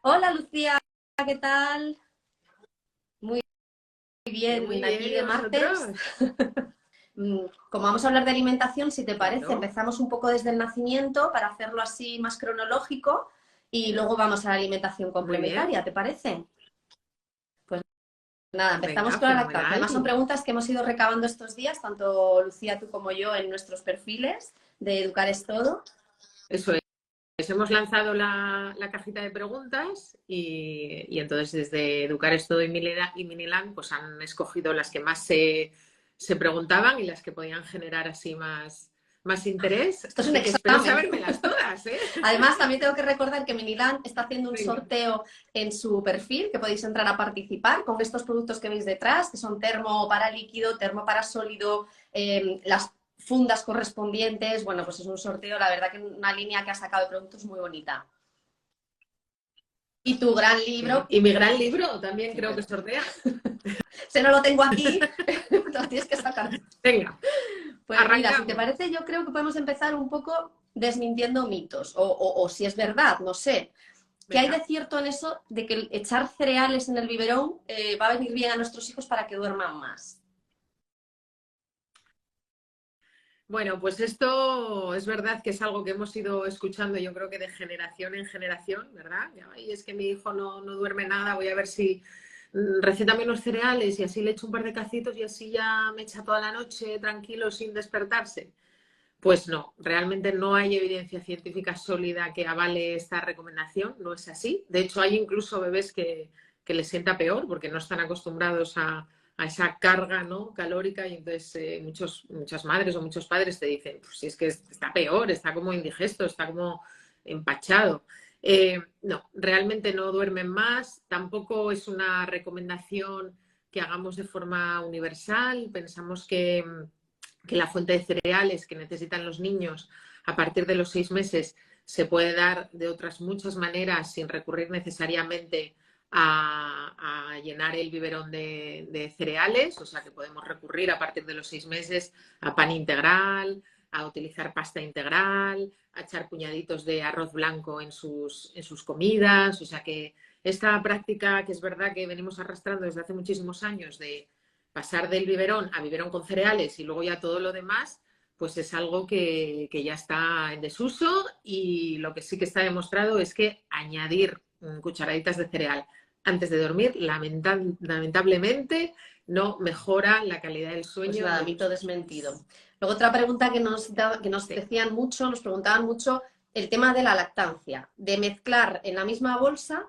Hola Lucía, ¿qué tal? Muy bien, Muy aquí bien, ¿y de martes. vosotros? Como vamos a hablar de alimentación, si te parece, Claro, empezamos un poco desde el nacimiento para hacerlo así más cronológico y luego vamos a la alimentación muy bien. complementaria, ¿te parece? Pues nada, empezamos Venga, con la lactancia. fenomenal. Además son preguntas que hemos ido recabando estos días, tanto Lucía, tú como yo, en nuestros perfiles de Educar es Todo. Eso es. Hemos lanzado la cajita de preguntas y entonces desde Educar es Todo y Miniland pues han escogido las que más se preguntaban y las que podían generar así más interés. Esto es un Así que espero examen. sabérmelas todas, ¿eh? Además, también tengo que recordar que Miniland está haciendo un Venga. sorteo en su perfil, que podéis entrar a participar con estos productos que veis detrás, que son termo para líquido, termo para sólido, las fundas correspondientes. Bueno, pues es un sorteo, la verdad que una línea que ha sacado de productos muy bonita. Y tu gran Sí. libro, Y mi gran libro también sí, creo que bueno, sortea. se no lo tengo aquí, lo tienes que sacar. Venga, Pues mira, si te arrancamos. parece, yo creo que podemos empezar un poco desmintiendo mitos, o si es verdad, no sé. ¿Qué hay de Venga. cierto en eso de que echar cereales en el biberón va a venir bien a nuestros hijos para que duerman más? Bueno, pues esto es verdad que es algo que hemos ido escuchando, yo creo que de generación en generación, ¿verdad? Y es que mi hijo no duerme nada, voy a ver si recétame unos cereales y así le echo un par de cacitos y así ya me echa toda la noche tranquilo sin despertarse. Pues no, realmente no hay evidencia científica sólida que avale esta recomendación, no es así. De hecho, hay incluso bebés que les sienta peor porque no están acostumbrados a esa carga, ¿no?, calórica y entonces muchas madres o muchos padres te dicen, pues si es que está peor, está como indigesto, está como empachado. No, realmente no duermen más, tampoco es una recomendación que hagamos de forma universal, pensamos que la fuente de cereales que necesitan los niños a partir de los 6 meses se puede dar de otras muchas maneras sin recurrir necesariamente a llenar el biberón de cereales, o sea que podemos recurrir a partir de los 6 meses a pan integral, a utilizar pasta integral, a echar puñaditos de arroz blanco en sus comidas, o sea que esta práctica que es verdad que venimos arrastrando desde hace muchísimos años de pasar del biberón a biberón con cereales y luego ya todo lo demás, pues es algo que ya está en desuso y lo que sí que está demostrado es que añadir cucharaditas de cereal antes de dormir, lamentablemente, no mejora la calidad del Pues sueño nada, de mito nuestros desmentido. bebés. Luego otra pregunta que nos Sí. decían mucho, nos preguntaban mucho, el tema de la lactancia, de mezclar en la misma bolsa,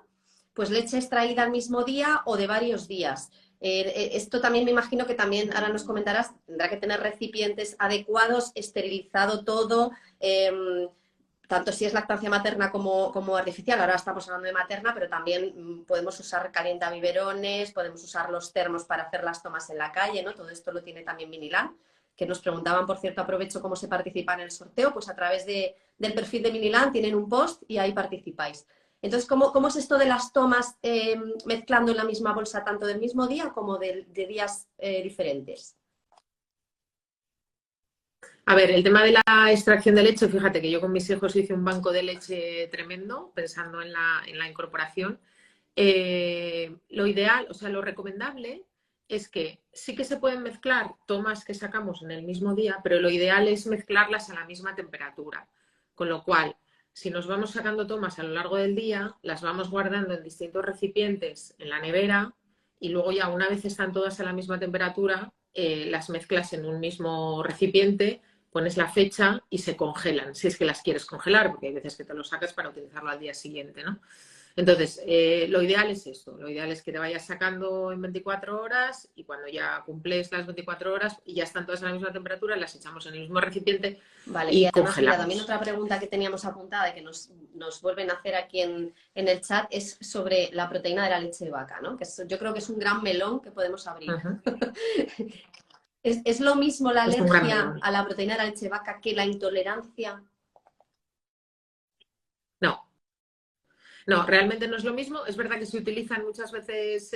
pues leche extraída al mismo día o de varios días. Esto también me imagino que también, ahora nos comentarás, tendrá que tener recipientes adecuados, esterilizado todo, tanto si es lactancia materna como artificial. Ahora estamos hablando de materna, pero también podemos usar calientabiberones, podemos usar los termos para hacer las tomas en la calle, ¿no? Todo esto lo tiene también Miniland, que nos preguntaban, por cierto, aprovecho cómo se participa en el sorteo, pues a través del perfil de Miniland tienen un post y ahí participáis. Entonces, ¿cómo es esto de las tomas mezclando en la misma bolsa tanto del mismo día como de días diferentes? A ver, el tema de la extracción de leche, fíjate que yo con mis hijos hice un banco de leche tremendo pensando en la incorporación. Lo ideal, o sea, lo recomendable es que sí que se pueden mezclar tomas que sacamos en el mismo día, pero lo ideal es mezclarlas a la misma temperatura. Con lo cual, si nos vamos sacando tomas a lo largo del día, las vamos guardando en distintos recipientes en la nevera y luego ya una vez están todas a la misma temperatura, las mezclas en un mismo recipiente, pones la fecha y se congelan, si es que las quieres congelar, porque hay veces que te lo sacas para utilizarlo al día siguiente, ¿no? Entonces, lo ideal es esto, lo ideal es que te vayas sacando en 24 horas y cuando ya cumples las 24 horas y ya están todas a la misma temperatura, las echamos en el mismo recipiente Vale, y y además, mira, también congelamos. otra pregunta que teníamos apuntada y que nos vuelven a hacer aquí en el chat es sobre la proteína de la leche de vaca, ¿no? Yo creo que es un gran melón que podemos abrir. Uh -huh. ¿Es lo mismo la Es un gran alergia melón. a la proteína de la leche de vaca que la intolerancia? No, no, realmente no es lo mismo. Es verdad que se utilizan muchas veces,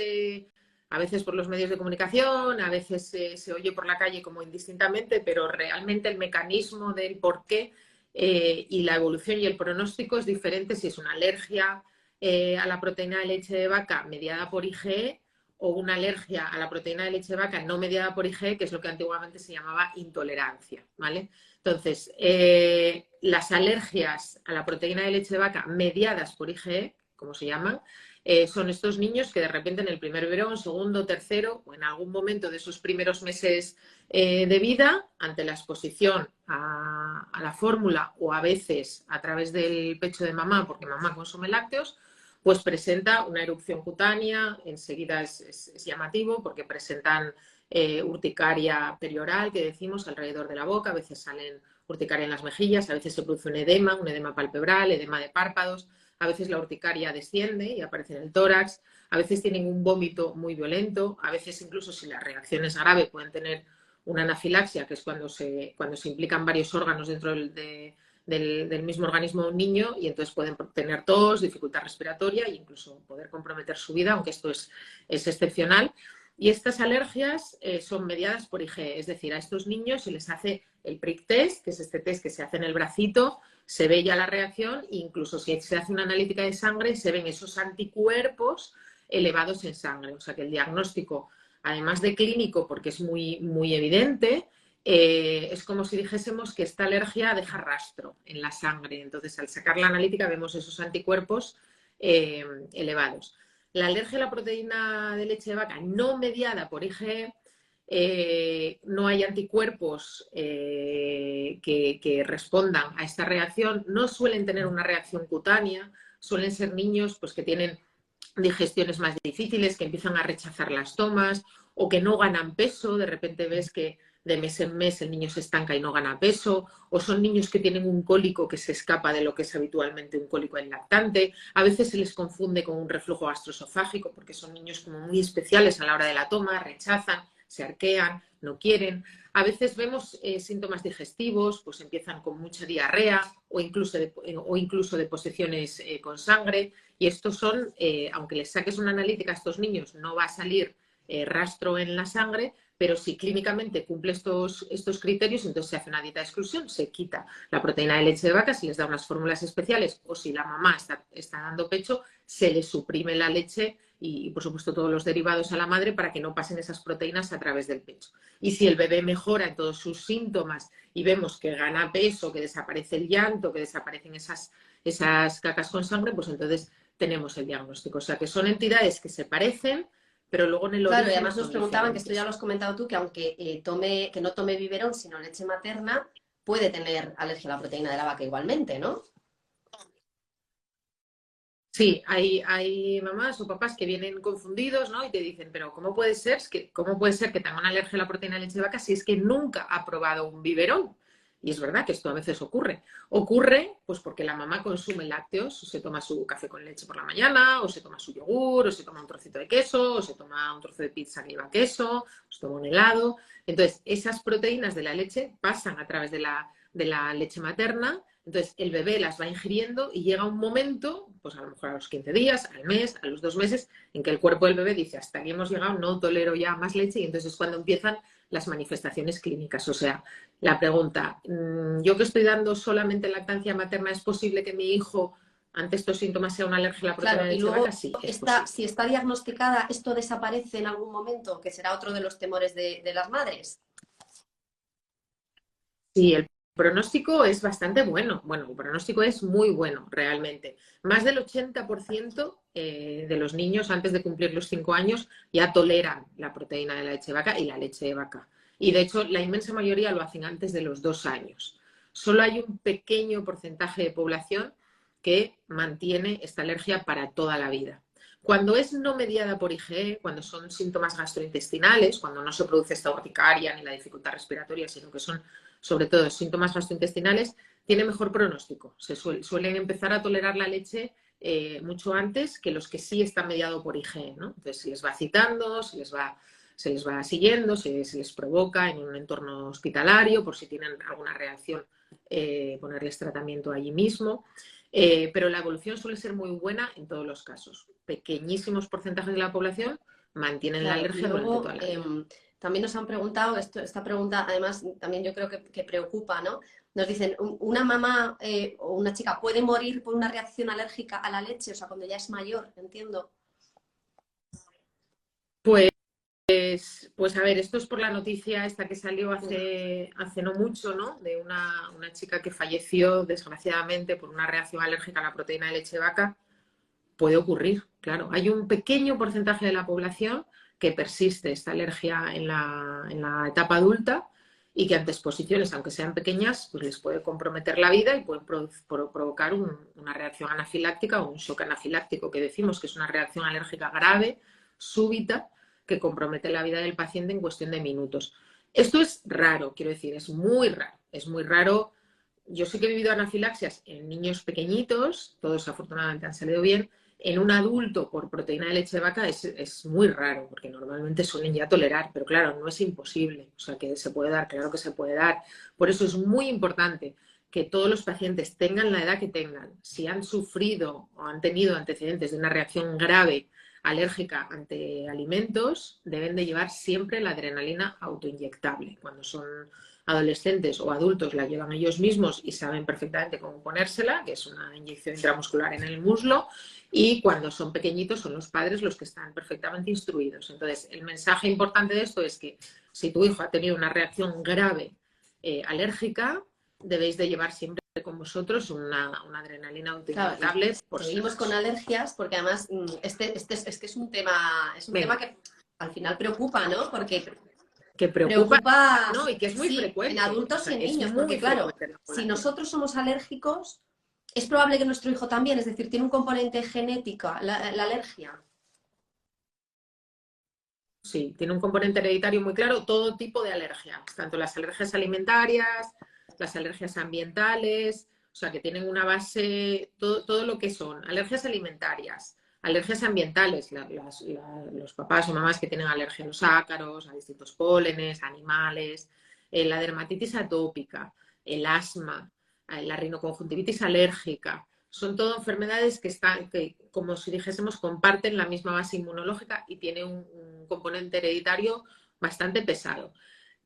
a veces por los medios de comunicación, a veces se oye por la calle como indistintamente, pero realmente el mecanismo del por qué y la evolución y el pronóstico es diferente si es una alergia, a la proteína de leche de vaca mediada por IgE o una alergia a la proteína de leche de vaca no mediada por IgE, que es lo que antiguamente se llamaba intolerancia, ¿vale? Entonces, las alergias a la proteína de leche de vaca mediadas por IgE, como se llaman, son estos niños que de repente en el primer biberón, segundo, tercero o en algún momento de esos primeros meses de vida, ante la exposición a la fórmula o a veces a través del pecho de mamá, porque mamá consume lácteos, pues presenta una erupción cutánea, enseguida es llamativo porque presentan urticaria perioral, que decimos, alrededor de la boca, a veces salen urticaria en las mejillas, a veces se produce un edema palpebral, edema de párpados, a veces la urticaria desciende y aparece en el tórax, a veces tienen un vómito muy violento, a veces incluso si la reacción es grave pueden tener una anafilaxia, que es cuando se implican varios órganos dentro del mismo organismo de un niño y entonces pueden tener tos, dificultad respiratoria e incluso poder comprometer su vida, aunque esto es excepcional. Y estas alergias son mediadas por IgE, es decir, a estos niños se les hace el prick test, que es este test que se hace en el bracito, se ve ya la reacción e incluso si se hace una analítica de sangre se ven esos anticuerpos elevados en sangre. O sea que el diagnóstico, además de clínico, porque es muy, muy evidente, es como si dijésemos que esta alergia deja rastro en la sangre. Entonces, al sacar la analítica vemos esos anticuerpos elevados. La alergia a la proteína de leche de vaca no mediada por IgE, no hay anticuerpos que respondan a esta reacción, no suelen tener una reacción cutánea, suelen ser niños pues, que tienen digestiones más difíciles, que empiezan a rechazar las tomas o que no ganan peso, de repente ves que de mes en mes el niño se estanca y no gana peso, o son niños que tienen un cólico que se escapa de lo que es habitualmente un cólico en lactante, a veces se les confunde con un reflujo gastroesofágico porque son niños como muy especiales a la hora de la toma, rechazan, se arquean, no quieren. A veces vemos síntomas digestivos, pues empiezan con mucha diarrea o incluso de posiciones con sangre. Y estos son, aunque les saques una analítica a estos niños, no va a salir rastro en la sangre, pero si clínicamente cumple estos criterios, entonces se hace una dieta de exclusión, se quita la proteína de leche de vaca, se les da unas fórmulas especiales o si la mamá está dando pecho, se le suprime la leche y, por supuesto, todos los derivados a la madre para que no pasen esas proteínas a través del pecho. Y si el bebé mejora en todos sus síntomas y vemos que gana peso, que desaparece el llanto, que desaparecen esas cacas con sangre, pues entonces tenemos el diagnóstico. O sea, que son entidades que se parecen, pero luego en el Claro, y origen además nos son preguntaban, que esto ya diferentes. lo has comentado tú, que aunque que no tome biberón, sino leche materna, puede tener alergia a la proteína de la vaca igualmente, ¿no? Sí, hay mamás o papás que vienen confundidos, ¿no? Y te dicen, pero ¿cómo puede ser que tenga una alergia a la proteína de leche de vaca si es que nunca ha probado un biberón? Y es verdad que esto a veces ocurre. Ocurre pues porque la mamá consume lácteos, o se toma su café con leche por la mañana, o se toma su yogur, o se toma un trocito de queso, o se toma un trozo de pizza que lleva queso, o se toma un helado. Entonces, esas proteínas de la leche pasan a través de la leche materna. Entonces, el bebé las va ingiriendo y llega un momento, pues a lo mejor a los 15 días, al mes, a los 2 meses, en que el cuerpo del bebé dice, hasta aquí hemos llegado, no tolero ya más leche, y entonces es cuando empiezan las manifestaciones clínicas. O sea, la pregunta, yo que estoy dando solamente lactancia materna, ¿es posible que mi hijo ante estos síntomas sea una alergia a la proteína Claro, de y leche de luego vaca? Sí, es posible. si está diagnosticada, ¿esto desaparece en algún momento? Que será otro de los temores de las madres. Sí, el pronóstico es bastante bueno. Bueno, el pronóstico es muy bueno, realmente. Más del 80% de los niños antes de cumplir los 5 años ya toleran la proteína de la leche de vaca y la leche de vaca. Y de hecho, la inmensa mayoría lo hacen antes de los 2 años. Solo hay un pequeño porcentaje de población que mantiene esta alergia para toda la vida. Cuando es no mediada por IgE, cuando son síntomas gastrointestinales, cuando no se produce esta urticaria ni la dificultad respiratoria, sino que son sobre todo síntomas gastrointestinales, tiene mejor pronóstico. Suelen empezar a tolerar la leche mucho antes que los que sí están mediados por IgE, ¿no? Entonces se les va citando, se les va siguiendo, se les provoca en un entorno hospitalario por si tienen alguna reacción, ponerles tratamiento allí mismo. Pero la evolución suele ser muy buena en todos los casos. Pequeñísimos porcentajes de la población mantienen la Claro, y alergia durante luego toda la vida. también nos han preguntado, esta pregunta además también yo creo que preocupa, ¿no? nos dicen, una mamá o una chica puede morir por una reacción alérgica a la leche, o sea, cuando ya es mayor, entiendo. Pues, pues a ver, esto es por la noticia esta que salió hace no mucho, ¿no? De una chica que falleció desgraciadamente por una reacción alérgica a la proteína de leche de vaca. Puede ocurrir, claro. Hay un pequeño porcentaje de la población que persiste esta alergia en la etapa adulta y que ante exposiciones, aunque sean pequeñas, pues les puede comprometer la vida y pueden provocar una reacción anafiláctica o un shock anafiláctico, que decimos que es una reacción alérgica grave, súbita, que compromete la vida del paciente en cuestión de minutos. Esto es raro, quiero decir, es muy raro. Es muy raro. Yo sí que he vivido anafilaxias en niños pequeñitos, todos afortunadamente han salido bien. En un adulto por proteína de leche de vaca es muy raro, porque normalmente suelen ya tolerar, pero claro, no es imposible. O sea, que se puede dar, claro que se puede dar. Por eso es muy importante que todos los pacientes tengan la edad que tengan, si han sufrido o han tenido antecedentes de una reacción grave alérgica ante alimentos, deben de llevar siempre la adrenalina autoinyectable. Cuando son adolescentes o adultos la llevan ellos mismos y saben perfectamente cómo ponérsela, que es una inyección intramuscular en el muslo, y cuando son pequeñitos son los padres los que están perfectamente instruidos. Entonces, el mensaje importante de esto es que si tu hijo ha tenido una reacción grave alérgica, debéis de llevar siempre con vosotros una adrenalina autoinyectable. Claro, seguimos con alergias porque además es que es un tema que al final preocupa, ¿no? Porque que preocupa, ¿no? Y que es muy frecuente. En adultos y en niños, porque claro, si nosotros somos alérgicos, es probable que nuestro hijo también, es decir, tiene un componente genético, la alergia. Sí, tiene un componente hereditario muy claro, todo tipo de alergias, tanto las alergias alimentarias, las alergias ambientales, o sea, que tienen una base, todo lo que son alergias alimentarias, alergias ambientales, los papás o mamás que tienen alergia a los ácaros, a distintos pólenes, animales, la dermatitis atópica, el asma, la rinoconjuntivitis alérgica. Son todo enfermedades que, como si dijésemos, comparten la misma base inmunológica y tiene un componente hereditario bastante pesado.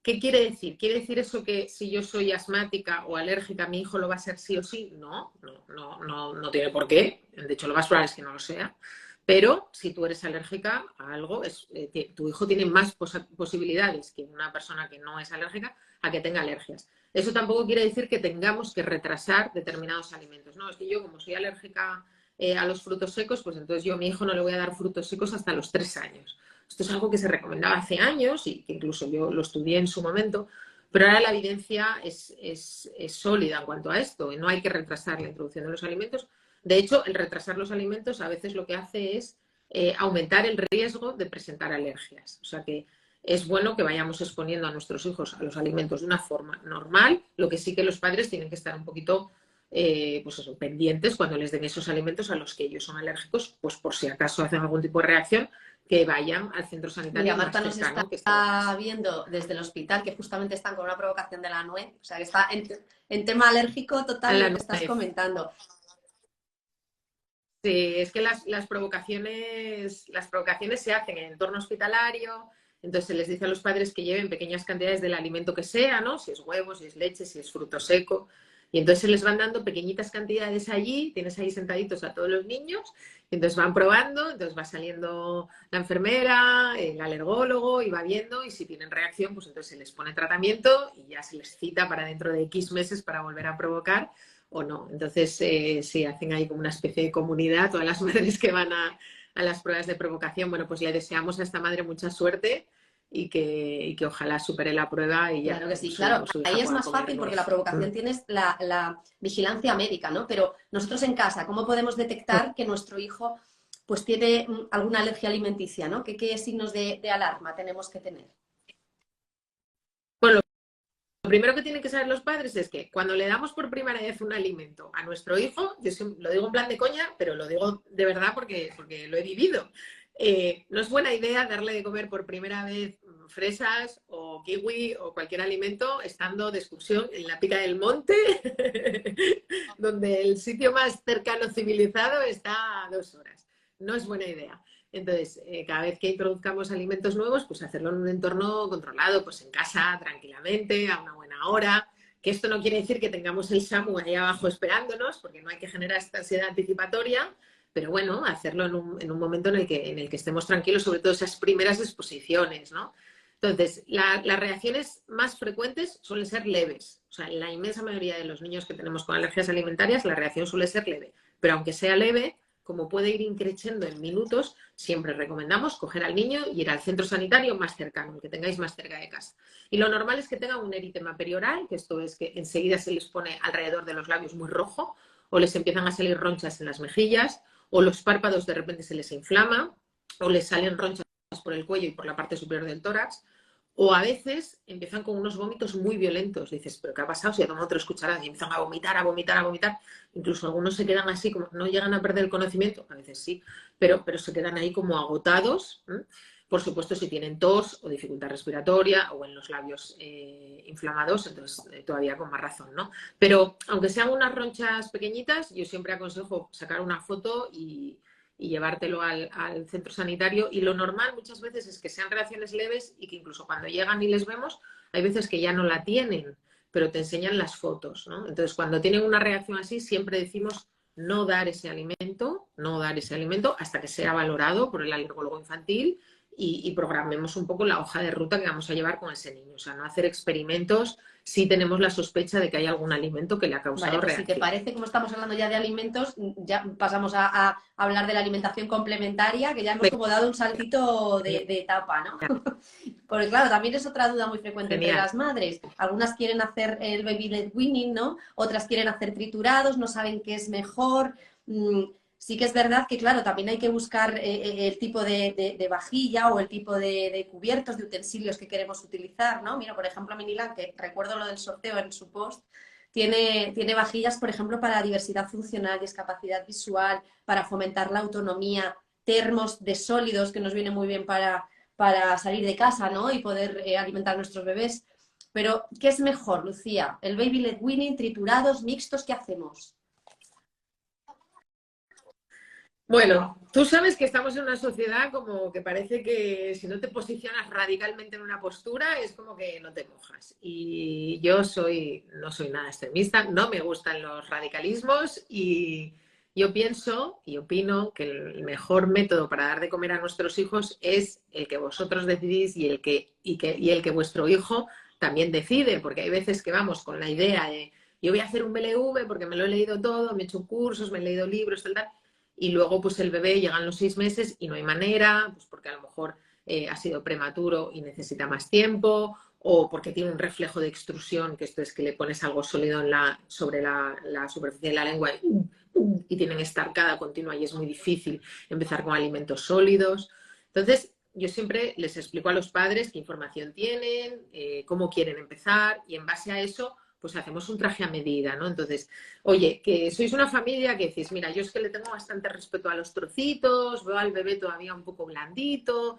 ¿Qué quiere decir? ¿Quiere decir eso que si yo soy asmática o alérgica, mi hijo lo va a ser sí o sí? No, no tiene por qué. De hecho, lo más probable es que no lo sea. Pero si tú eres alérgica a algo, tu hijo tiene más posibilidades que una persona que no es alérgica a que tenga alergias. Eso tampoco quiere decir que tengamos que retrasar determinados alimentos. No, es que yo como soy alérgica a los frutos secos, pues entonces yo a mi hijo no le voy a dar frutos secos hasta los 3 años. Esto es algo que se recomendaba hace años y que incluso yo lo estudié en su momento, pero ahora la evidencia es sólida en cuanto a esto. No hay que retrasar la introducción de los alimentos. De hecho, el retrasar los alimentos a veces lo que hace es aumentar el riesgo de presentar alergias. O sea que es bueno que vayamos exponiendo a nuestros hijos a los alimentos de una forma normal, lo que sí que los padres tienen que estar un poquito pues eso, pendientes cuando les den esos alimentos a los que ellos son alérgicos, pues por si acaso hacen algún tipo de reacción, que vayan al centro sanitario. Mira, Marta nos está viendo desde el hospital que justamente están con una provocación de la nuez, o sea que está en tema alérgico total lo que estás comentando. Sí, es que las provocaciones se hacen en entorno hospitalario, entonces se les dice a los padres que lleven pequeñas cantidades del alimento que sea, ¿no? Si es huevo, si es leche, si es fruto seco, y entonces se les van dando pequeñitas cantidades allí, tienes ahí sentaditos a todos los niños, y entonces van probando, entonces va saliendo la enfermera, el alergólogo, y va viendo, y si tienen reacción, pues entonces se les pone tratamiento y ya se les cita para dentro de X meses para volver a provocar, o no. Entonces, sí, hacen ahí como una especie de comunidad, todas las madres que van a las pruebas de provocación. Bueno, pues le deseamos a esta madre mucha suerte y que ojalá supere la prueba y ya. Claro que sí, claro. Ahí es más fácil porque la provocación tienes la vigilancia médica, ¿no? Pero nosotros en casa, ¿cómo podemos detectar que nuestro hijo pues tiene alguna alergia alimenticia, ¿no? ¿Qué signos de alarma tenemos que tener? Bueno, lo primero que tienen que saber los padres es que cuando le damos por primera vez un alimento a nuestro hijo, yo lo digo en plan de coña, pero lo digo de verdad porque lo he vivido. No es buena idea darle de comer por primera vez fresas o kiwi o cualquier alimento estando de excursión en la pica del monte, donde el sitio más cercano civilizado está a 2 horas. No es buena idea. Entonces, cada vez que introduzcamos alimentos nuevos, pues hacerlo en un entorno controlado, pues en casa, tranquilamente, a una buena hora, que esto no quiere decir que tengamos el SAMU ahí abajo esperándonos, porque no hay que generar esta ansiedad anticipatoria, pero bueno, hacerlo en un momento en el que estemos tranquilos, sobre todo esas primeras exposiciones, ¿no? Entonces, las reacciones más frecuentes suelen ser leves. O sea, en la inmensa mayoría de los niños que tenemos con alergias alimentarias, la reacción suele ser leve. Pero aunque sea leve, como puede ir increciendo en minutos, siempre recomendamos coger al niño y ir al centro sanitario más cercano, el que tengáis más cerca de casa. Y lo normal es que tengan un eritema perioral, que esto es que enseguida se les pone alrededor de los labios muy rojo, o les empiezan a salir ronchas en las mejillas, o los párpados de repente se les inflama, o les salen ronchas por el cuello y por la parte superior del tórax, o a veces empiezan con unos vómitos muy violentos. Dices, ¿pero qué ha pasado? Si ha tomado 3 cucharadas y empiezan a vomitar, a vomitar, a vomitar. Incluso algunos se quedan así, como no llegan a perder el conocimiento, a veces sí, pero se quedan ahí como agotados. Por supuesto, si tienen tos o dificultad respiratoria o en los labios inflamados, entonces todavía con más razón, ¿no? Pero aunque sean unas ronchas pequeñitas, yo siempre aconsejo sacar una foto y llevártelo al centro sanitario. Y lo normal muchas veces es que sean reacciones leves y que incluso cuando llegan y les vemos, hay veces que ya no la tienen, pero te enseñan las fotos, ¿no? Entonces, cuando tienen una reacción así, siempre decimos no dar ese alimento hasta que sea valorado por el alergólogo infantil y programemos un poco la hoja de ruta que vamos a llevar con ese niño. O sea, no hacer experimentos si tenemos la sospecha de que hay algún alimento que le ha causado Vale, pues reacción. si te parece, como estamos hablando ya de alimentos, ya pasamos a hablar de la alimentación complementaria, que ya hemos como dado un saltito de etapa, ¿no? Porque claro, también es otra duda muy frecuente entre las madres. Algunas quieren hacer el baby led weaning, ¿no? Otras quieren hacer triturados, no saben qué es mejor. Sí que es verdad que, claro, también hay que buscar el tipo de vajilla o el tipo de cubiertos, de utensilios que queremos utilizar, ¿no? Mira, por ejemplo, Minilan, que recuerdo lo del sorteo en su post, tiene vajillas, por ejemplo, para diversidad funcional, discapacidad visual, para fomentar la autonomía, termos de sólidos, que nos viene muy bien para salir de casa, ¿no? Y poder alimentar a nuestros bebés. Pero, ¿qué es mejor, Lucía? ¿El baby led weaning, triturados, mixtos? ¿Qué hacemos? Bueno, tú sabes que estamos en una sociedad como que parece que si no te posicionas radicalmente en una postura es como que no te mojas. Y yo no soy nada extremista, no me gustan los radicalismos y yo pienso y opino que el mejor método para dar de comer a nuestros hijos es el que vosotros decidís y el que vuestro hijo también decide, porque hay veces que vamos con la idea de yo voy a hacer un BLV porque me lo he leído todo, me he hecho cursos, me he leído libros, tal. Y luego pues el bebé llegan los 6 meses y no hay manera, pues porque a lo mejor ha sido prematuro y necesita más tiempo, o porque tiene un reflejo de extrusión, que esto es que le pones algo sólido sobre la superficie de la lengua y tienen esta arcada continua y es muy difícil empezar con alimentos sólidos. Entonces, yo siempre les explico a los padres qué información tienen, cómo quieren empezar y en base a eso pues hacemos un traje a medida, ¿no? Entonces, oye, que sois una familia que decís, mira, yo es que le tengo bastante respeto a los trocitos, veo al bebé todavía un poco blandito,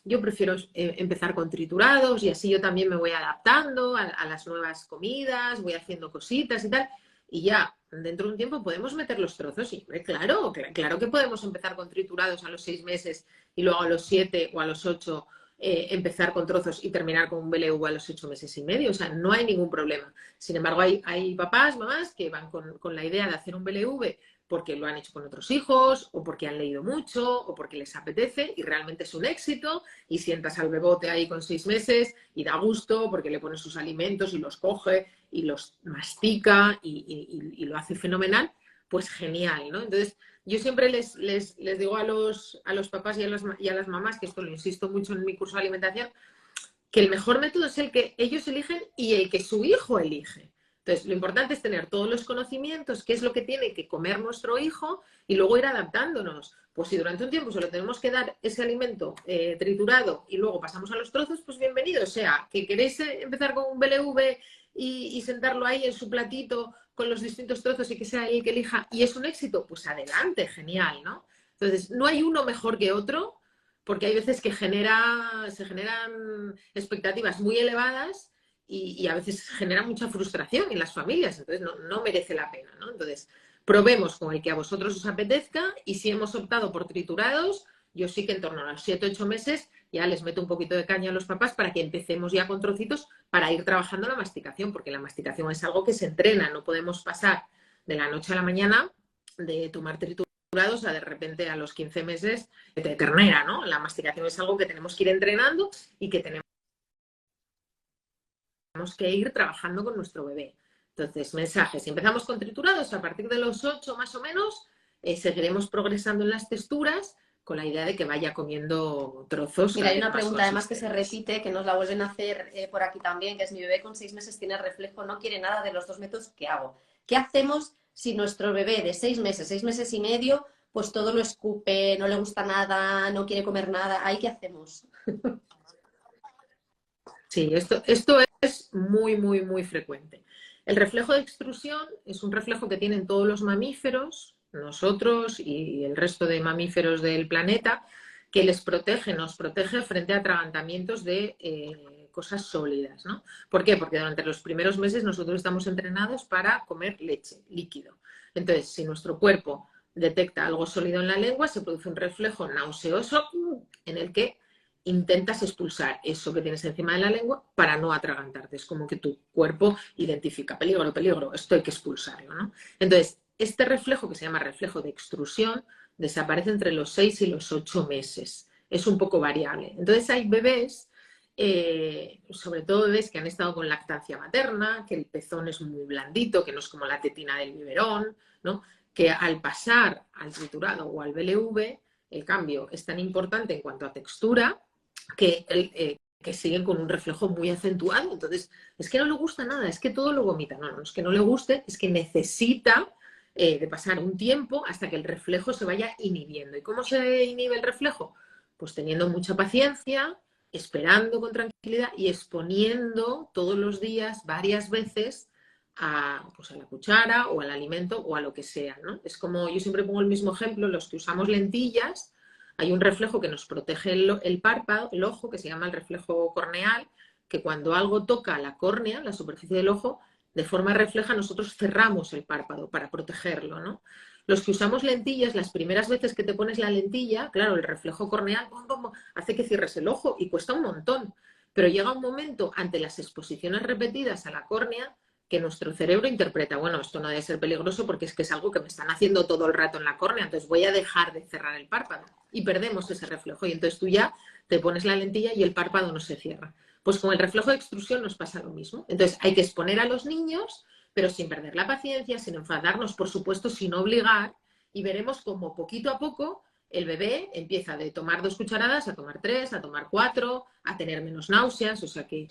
yo prefiero empezar con triturados y así yo también me voy adaptando a las nuevas comidas, voy haciendo cositas y tal, y ya dentro de un tiempo podemos meter los trozos y claro que podemos empezar con triturados a los 6 meses y luego a los 7 o a los 8 empezar con trozos y terminar con un BLV a los 8 meses y medio. O sea, no hay ningún problema. Sin embargo, hay papás, mamás que van con la idea de hacer un BLV porque lo han hecho con otros hijos o porque han leído mucho o porque les apetece y realmente es un éxito y sientas al bebote ahí con 6 meses y da gusto porque le pones sus alimentos y los coge y los mastica y lo hace fenomenal, pues genial, ¿no? Entonces, yo siempre les digo a los papás y a las mamás, que esto lo insisto mucho en mi curso de alimentación, que el mejor método es el que ellos eligen y el que su hijo elige. Entonces, lo importante es tener todos los conocimientos, qué es lo que tiene que comer nuestro hijo y luego ir adaptándonos. Pues si durante un tiempo solo tenemos que dar ese alimento triturado y luego pasamos a los trozos, pues bienvenido. O sea, que queréis empezar con un BLV y sentarlo ahí en su platito con los distintos trozos y que sea él el que elija y es un éxito, pues adelante, genial, ¿no? Entonces, no hay uno mejor que otro, porque hay veces que se generan expectativas muy elevadas y a veces genera mucha frustración en las familias, entonces no merece la pena, ¿no? Entonces, probemos con el que a vosotros os apetezca y si hemos optado por triturados, yo sí que en torno a los 7-8 meses ya les meto un poquito de caña a los papás para que empecemos ya con trocitos para ir trabajando la masticación, porque la masticación es algo que se entrena, no podemos pasar de la noche a la mañana de tomar triturados a de repente a los 15 meses de ternera, ¿no? La masticación es algo que tenemos que ir entrenando y que tenemos que ir trabajando con nuestro bebé. Entonces, mensajes. Si empezamos con triturados, a partir de los 8 más o menos, seguiremos progresando en las texturas con la idea de que vaya comiendo trozos. Mira, hay una pregunta además que se repite, que nos la vuelven a hacer por aquí también, que es: mi bebé con 6 meses tiene reflejo, no quiere nada de los 2 métodos, ¿qué hago? ¿Qué hacemos si nuestro bebé de 6 meses y medio, pues todo lo escupe, no le gusta nada, no quiere comer nada? ¿Ahí qué hacemos? Sí, esto es muy, muy, muy frecuente. El reflejo de extrusión es un reflejo que tienen todos los mamíferos, nosotros y el resto de mamíferos del planeta, que nos protege frente a atragantamientos de cosas sólidas, ¿no? ¿Por qué? Porque durante los primeros meses nosotros estamos entrenados para comer leche, líquido. Entonces, si nuestro cuerpo detecta algo sólido en la lengua, se produce un reflejo nauseoso en el que intentas expulsar eso que tienes encima de la lengua para no atragantarte. Es como que tu cuerpo identifica peligro, peligro, esto hay que expulsarlo, ¿no? Entonces, este reflejo, que se llama reflejo de extrusión, desaparece entre los 6 y los 8 meses. Es un poco variable. Entonces, hay bebés, sobre todo bebés que han estado con lactancia materna, que el pezón es muy blandito, que no es como la tetina del biberón, ¿no? Que al pasar al triturado o al BLV, el cambio es tan importante en cuanto a textura que siguen con un reflejo muy acentuado. Entonces, es que no le gusta nada, es que todo lo vomita. No, no es que no le guste, es que necesita de pasar un tiempo hasta que el reflejo se vaya inhibiendo. ¿Y cómo se inhibe el reflejo? Pues teniendo mucha paciencia, esperando con tranquilidad y exponiendo todos los días, varias veces, pues a la cuchara o al alimento o a lo que sea, ¿no? Es como, yo siempre pongo el mismo ejemplo: los que usamos lentillas, hay un reflejo que nos protege el párpado, el ojo, que se llama el reflejo corneal, que cuando algo toca la córnea, la superficie del ojo, de forma refleja nosotros cerramos el párpado para protegerlo, ¿no? Los que usamos lentillas, las primeras veces que te pones la lentilla, claro, el reflejo corneal hace que cierres el ojo y cuesta un montón. Pero llega un momento, ante las exposiciones repetidas a la córnea, que nuestro cerebro interpreta: bueno, esto no debe ser peligroso porque es que es algo que me están haciendo todo el rato en la córnea, entonces voy a dejar de cerrar el párpado. Y perdemos ese reflejo. Y entonces tú ya te pones la lentilla y el párpado no se cierra. Pues con el reflejo de extrusión nos pasa lo mismo. Entonces hay que exponer a los niños, pero sin perder la paciencia, sin enfadarnos, por supuesto, sin obligar, y veremos cómo poquito a poco el bebé empieza de tomar 2 cucharadas a tomar 3, a tomar 4, a tener menos náuseas, o sea que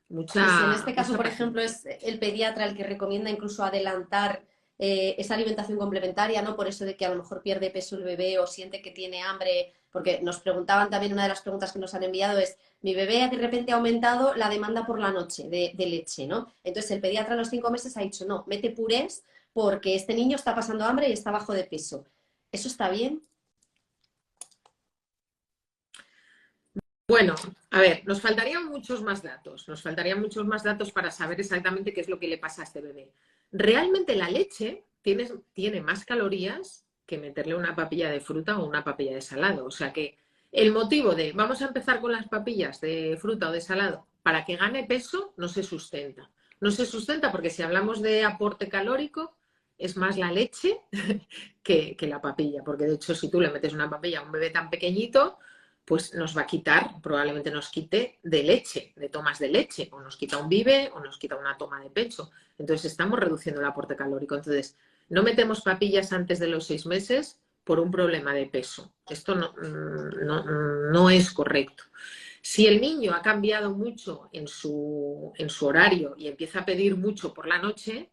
mucha... Y si en este caso, mucha por paciencia. ejemplo, es el pediatra el que recomienda incluso adelantar esa alimentación complementaria, ¿no? Por eso de que a lo mejor pierde peso el bebé o siente que tiene hambre, porque nos preguntaban también, una de las preguntas que nos han enviado es: mi bebé de repente ha aumentado la demanda por la noche de leche, ¿no? Entonces el pediatra a los 5 meses ha dicho: no, mete purés porque este niño está pasando hambre y está bajo de peso. ¿Eso está bien? Bueno, a ver, nos faltarían muchos más datos para saber exactamente qué es lo que le pasa a este bebé. Realmente la leche tiene más calorías que meterle una papilla de fruta o una papilla de salado. O sea que el motivo de vamos a empezar con las papillas de fruta o de salado para que gane peso no se sustenta. No se sustenta porque si hablamos de aporte calórico es más la leche que la papilla. Porque de hecho si tú le metes una papilla a un bebé tan pequeñito, pues nos va a quitar, probablemente nos quite de leche, de tomas de leche, o nos quita un bibe o nos quita una toma de pecho. Entonces estamos reduciendo el aporte calórico. Entonces, no metemos papillas antes de los 6 meses por un problema de peso. Esto no es correcto. Si el niño ha cambiado mucho en su horario y empieza a pedir mucho por la noche,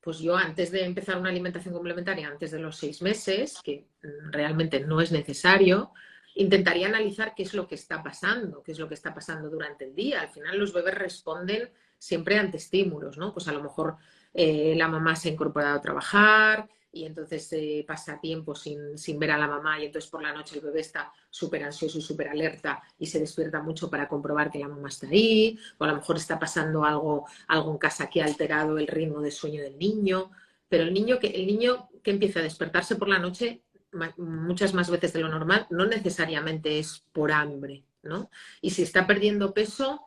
pues yo antes de empezar una alimentación complementaria, antes de los 6 meses, que realmente no es necesario, intentaría analizar qué es lo que está pasando, qué es lo que está pasando durante el día. Al final los bebés responden siempre ante estímulos, ¿no? Pues a lo mejor la mamá se ha incorporado a trabajar y entonces pasa tiempo sin ver a la mamá y entonces por la noche el bebé está súper ansioso y súper alerta y se despierta mucho para comprobar que la mamá está ahí, o a lo mejor está pasando algo en casa que ha alterado el ritmo de sueño del niño, pero el niño que empieza a despertarse por la noche muchas más veces de lo normal, no necesariamente es por hambre, ¿no? Y si está perdiendo peso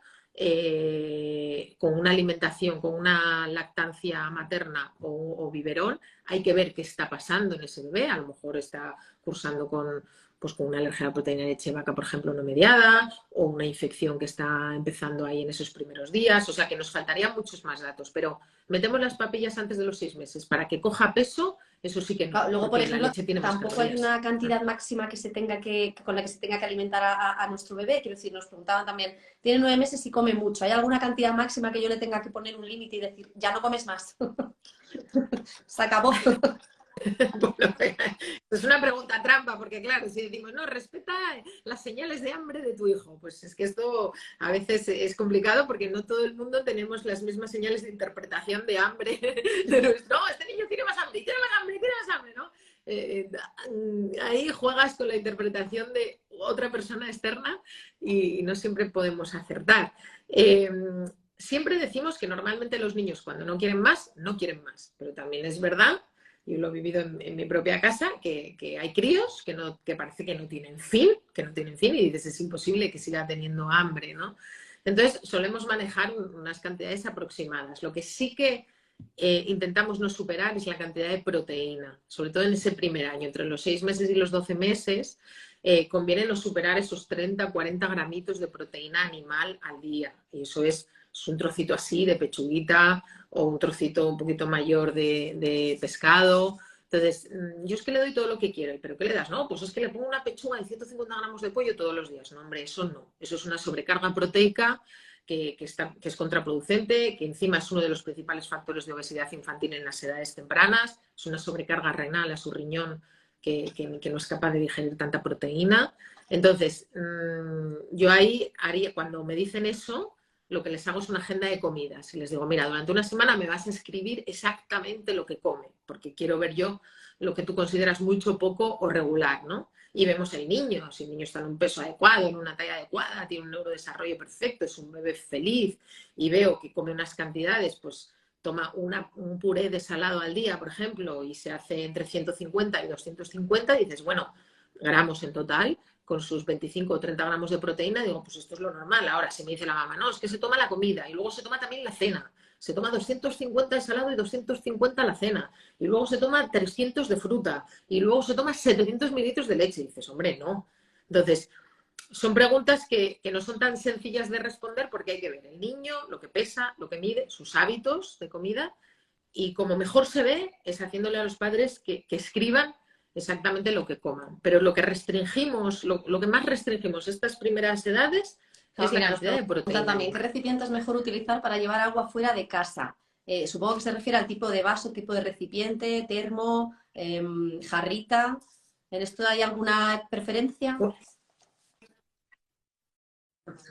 con una alimentación, con una lactancia materna o biberón, hay que ver qué está pasando en ese bebé. A lo mejor está cursando pues con una alergia a la proteína de leche de vaca, por ejemplo, no mediada, o una infección que está empezando ahí en esos primeros días. O sea que nos faltarían muchos más datos, pero metemos las papillas antes de los 6 meses para que coja peso, eso sí que no, Luego, por porque la ejemplo, leche tiene más tampoco hay calorías. una cantidad máxima con la que se tenga que alimentar a nuestro bebé. Quiero decir, nos preguntaban también, tiene 9 meses y come mucho. ¿Hay alguna cantidad máxima que yo le tenga que poner un límite y decir, ya no comes más? Se acabó. Bueno, es una pregunta trampa, porque claro, si decimos, no, respeta las señales de hambre de tu hijo, pues es que esto a veces es complicado porque no todo el mundo tenemos las mismas señales de interpretación de hambre. No, este niño tiene más hambre, tiene más hambre, tiene más hambre, ¿no? Ahí juegas con la interpretación de otra persona externa y no siempre podemos acertar. Siempre decimos que normalmente los niños cuando no quieren más, no quieren más, pero también es verdad, yo lo he vivido en mi propia casa, que hay críos que parece que no tienen fin, y dices, es imposible que siga teniendo hambre, ¿no? Entonces, solemos manejar unas cantidades aproximadas. Lo que sí que intentamos no superar es la cantidad de proteína, sobre todo en ese primer año, entre los 6 meses y los 12 meses, conviene no superar esos 30, 40 gramitos de proteína animal al día. Y eso es un trocito así de pechuguita o un trocito un poquito mayor de pescado. Entonces, yo es que le doy todo lo que quiero. ¿Pero qué le das? No, pues es que le pongo una pechuga de 150 gramos de pollo todos los días. No, hombre, eso no. Eso es una sobrecarga proteica que es contraproducente, que encima es uno de los principales factores de obesidad infantil en las edades tempranas. Es una sobrecarga renal a su riñón que no es capaz de digerir tanta proteína. Entonces, yo ahí haría, cuando me dicen eso, lo que les hago es una agenda de comidas. Y les digo, mira, durante una semana me vas a escribir exactamente lo que come, porque quiero ver yo lo que tú consideras mucho, poco o regular, ¿no? Y vemos el niño, si el niño está en un peso adecuado, en una talla adecuada, tiene un neurodesarrollo perfecto, es un bebé feliz y veo que come unas cantidades, pues toma un puré de salado al día, por ejemplo, y se hace entre 150 y 250, y dices, bueno, gramos en total, con sus 25 o 30 gramos de proteína, digo, pues esto es lo normal. Ahora, si me dice la mamá, no, es que se toma la comida y luego se toma también la cena. Se toma 250 de salado y 250 la cena. Y luego se toma 300 de fruta. Y luego se toma 700 mililitros de leche. Y dices, hombre, no. Entonces, son preguntas que no son tan sencillas de responder porque hay que ver el niño, lo que pesa, lo que mide, sus hábitos de comida. Y como mejor se ve es haciéndole a los padres que escriban exactamente lo que coman. Pero lo que restringimos, lo que más restringimos estas primeras edades es la Mira, nos cantidad de pregunta proteína también, ¿qué animal. recipiente es mejor utilizar para llevar agua fuera de casa? Supongo que se refiere al tipo de vaso, tipo de recipiente, termo, jarrita. ¿En esto hay alguna preferencia?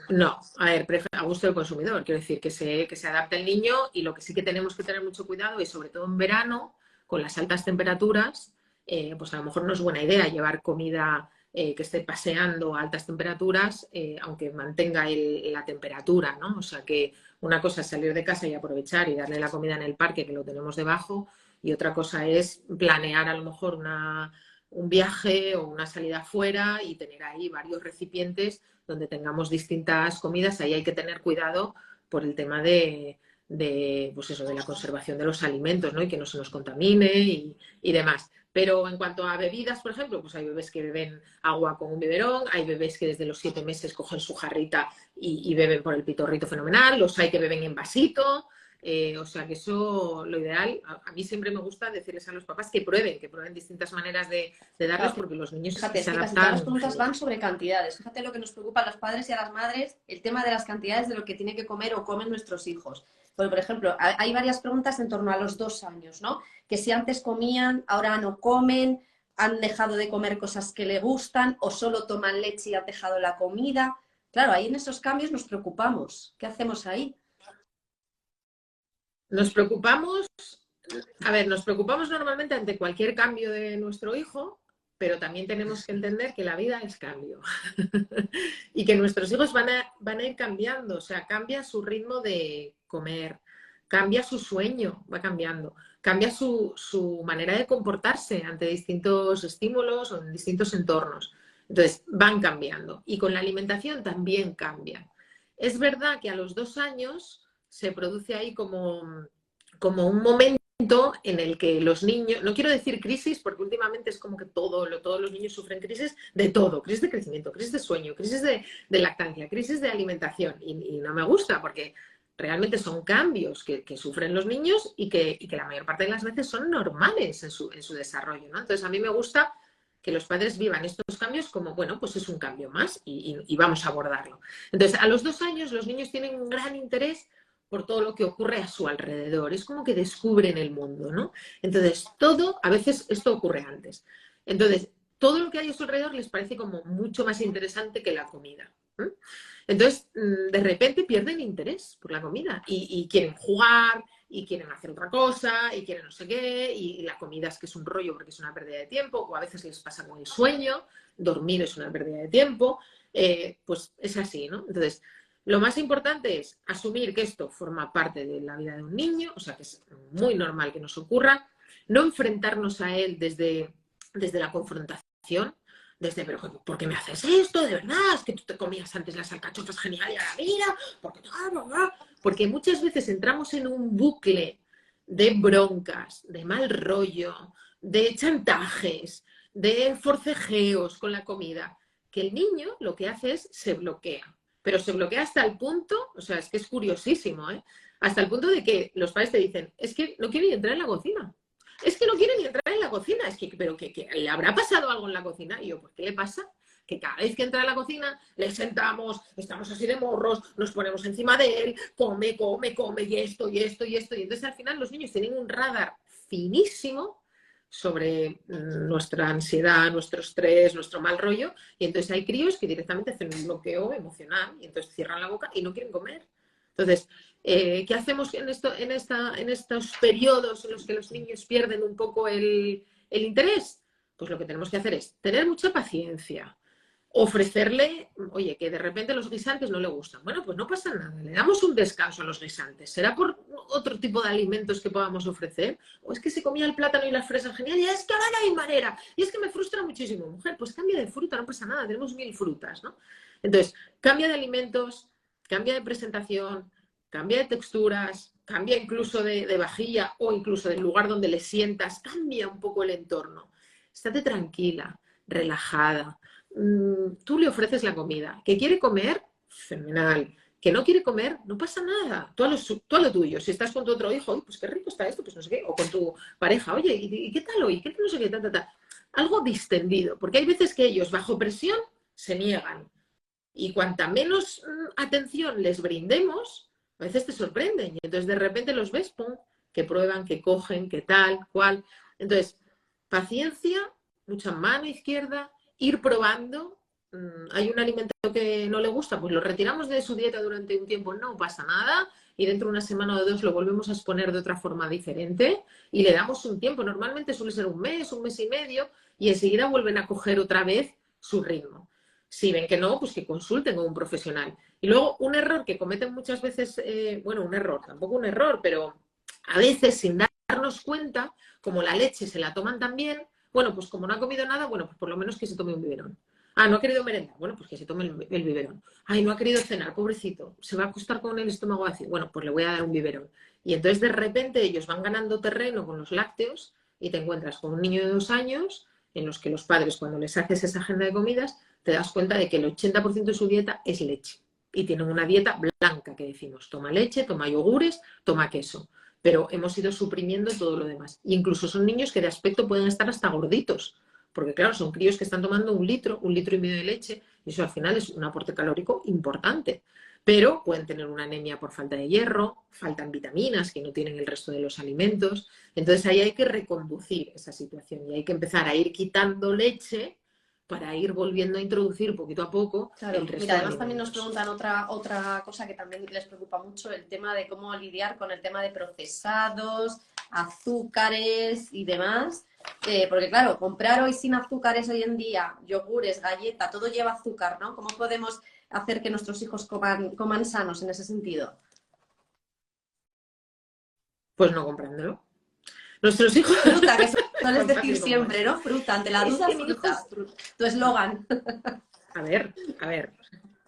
No, a ver, a gusto del consumidor. Quiero decir que se adapte el niño, y lo que sí que tenemos que tener mucho cuidado, y sobre todo en verano, con las altas temperaturas, pues a lo mejor no es buena idea llevar comida que esté paseando a altas temperaturas, aunque mantenga la temperatura, ¿no? O sea que una cosa es salir de casa y aprovechar y darle la comida en el parque, que lo tenemos debajo, y otra cosa es planear a lo mejor un viaje o una salida fuera y tener ahí varios recipientes donde tengamos distintas comidas. Ahí hay que tener cuidado por el tema pues eso, de la conservación de los alimentos, ¿no? Y que no se nos contamine y demás. Pero en cuanto a bebidas, por ejemplo, pues hay bebés que beben agua con un biberón, hay bebés que desde los 7 meses cogen su jarrita y beben por el pitorrito fenomenal, los hay que beben en vasito. O sea que eso, lo ideal, a mí siempre me gusta decirles a los papás que prueben distintas maneras de darles, Claro, porque los niños fíjate, es se que casi todas las adaptan preguntas genial. van sobre cantidades. Fíjate lo que nos preocupa a los padres y a las madres, el tema de las cantidades de lo que tiene que comer o comen nuestros hijos. Porque, por ejemplo, hay varias preguntas en torno a los 2 años, ¿no? Que si antes comían, ahora no comen, han dejado de comer cosas que le gustan o solo toman leche y han dejado la comida. Claro, ahí en esos cambios nos preocupamos. ¿Qué hacemos ahí? Nos preocupamos, nos preocupamos normalmente ante cualquier cambio de nuestro hijo, pero también tenemos que entender que la vida es cambio y que nuestros hijos van a ir cambiando, o sea, cambia su ritmo de comer, cambia su sueño, va cambiando. cambia su manera de comportarse ante distintos estímulos o en distintos entornos. Entonces, van cambiando. Y con la alimentación también cambia. Es verdad que a los 2 años se produce ahí como un momento en el que los niños, no quiero decir crisis, porque últimamente es como que todos los niños sufren crisis de todo, crisis de crecimiento, crisis de sueño, crisis de lactancia, crisis de alimentación, y no me gusta porque realmente son cambios que sufren los niños y que la mayor parte de las veces son normales en su desarrollo, ¿no? Entonces a mí me gusta que los padres vivan estos cambios como, bueno, pues es un cambio más y vamos a abordarlo. Entonces, a los 2 años los niños tienen un gran interés por todo lo que ocurre a su alrededor. Es como que descubren el mundo, ¿no? Entonces, a veces esto ocurre antes. Entonces, todo lo que hay a su alrededor les parece como mucho más interesante que la comida. ¿Eh? Entonces, de repente pierden interés por la comida y quieren jugar, y quieren hacer otra cosa, y quieren no sé qué, y la comida es que es un rollo porque es una pérdida de tiempo, o a veces les pasa con el sueño, dormir es una pérdida de tiempo, pues es así, ¿no? Entonces, lo más importante es asumir que esto forma parte de la vida de un niño, o sea, que es muy normal que nos ocurra, no enfrentarnos a él desde la confrontación, pero ¿por qué me haces esto? De verdad, es que tú te comías antes las alcachofas genial y ahora mira, porque muchas veces entramos en un bucle de broncas, de mal rollo, de chantajes, de forcejeos con la comida, que el niño lo que hace es se bloquea. Pero se bloquea hasta el punto, o sea, es que es curiosísimo, ¿eh? Hasta el punto de que los padres te dicen, es que no quiere ni entrar en la cocina. Es que no quiere ni entrar en la cocina. Es que, pero que le habrá pasado algo en la cocina. Y yo, ¿por qué le pasa? Que cada vez que entra a la cocina le sentamos, estamos así de morros, nos ponemos encima de él, come, y esto, y esto, y esto. Y entonces al final los niños tienen un radar finísimo sobre nuestra ansiedad, nuestro estrés, nuestro mal rollo, y entonces hay críos que directamente hacen un bloqueo emocional y entonces cierran la boca y no quieren comer. Entonces, ¿qué hacemos en estos periodos en los que los niños pierden un poco el interés? Pues lo que tenemos que hacer es tener mucha paciencia, ofrecerle, oye, que de repente los guisantes no le gustan. Bueno, pues no pasa nada, le damos un descanso a los guisantes. ¿Será por otro tipo de alimentos que podamos ofrecer? ¿O es que se comía el plátano y las fresas genial y es que ahora no hay manera? Y es que me frustra muchísimo. Mujer, pues cambia de fruta, no pasa nada, tenemos 1000 frutas, ¿no? Entonces, cambia de alimentos, cambia de presentación, cambia de texturas, cambia incluso de vajilla o incluso del lugar donde le sientas, cambia un poco el entorno. Estate tranquila, relajada. Tú le ofreces la comida. ¿Que quiere comer? Fenomenal. ¿Que no quiere comer? No pasa nada. Tú a lo tuyo. Si estás con tu otro hijo, pues qué rico está esto, pues no sé qué. O con tu pareja, oye, ¿y qué tal hoy? ¿Qué no sé qué? Algo distendido. Porque hay veces que ellos, bajo presión, se niegan. Y cuanta menos atención les brindemos, a veces te sorprenden. Y entonces de repente los ves, ¡pum!, que prueban, que cogen, que tal, cual. Entonces, paciencia, mucha mano izquierda, ir probando. Hay un alimento que no le gusta, pues lo retiramos de su dieta durante un tiempo, no pasa nada, y dentro de una semana o dos lo volvemos a exponer de otra forma diferente y le damos un tiempo. Normalmente suele ser un mes y medio, y enseguida vuelven a coger otra vez su ritmo. Si ven que no, pues que consulten con un profesional. Y luego un error que cometen muchas veces, bueno, un error, tampoco un error, pero a veces sin darnos cuenta, como la leche se la toman también, bueno, pues como no ha comido nada, bueno, pues por lo menos que se tome un biberón. Ah, no ha querido merendar, bueno, pues que se tome el biberón. Ay, no ha querido cenar, pobrecito, se va a acostar con el estómago vacío. Bueno, pues le voy a dar un biberón. Y entonces de repente ellos van ganando terreno con los lácteos y te encuentras con un niño de 2 años en los que los padres, cuando les haces esa agenda de comidas, te das cuenta de que el 80% de su dieta es leche. Y tienen una dieta blanca, que decimos, toma leche, toma yogures, toma queso. Pero hemos ido suprimiendo todo lo demás. Y incluso son niños que de aspecto pueden estar hasta gorditos, porque claro, son críos que están tomando un litro y medio de leche, y eso al final es un aporte calórico importante. Pero pueden tener una anemia por falta de hierro, faltan vitaminas que no tienen el resto de los alimentos. Entonces ahí hay que reconducir esa situación y hay que empezar a ir quitando leche para ir volviendo a introducir poquito a poco Claro, el resto mira, de además también nos alimentos. preguntan otra cosa que también les preocupa mucho, el tema de cómo lidiar con el tema de procesados, azúcares y demás. Porque claro, comprar hoy sin azúcares hoy en día, yogures, galleta, todo lleva azúcar, ¿no? ¿Cómo podemos hacer que nuestros hijos coman sanos en ese sentido? Pues no comprándolo. Nuestros hijos... Fruta, que sueles tan decir fácil como siempre, es. ¿no? Fruta, ante la Es duda, que mi hijo fruta. Tu eslogan. A ver.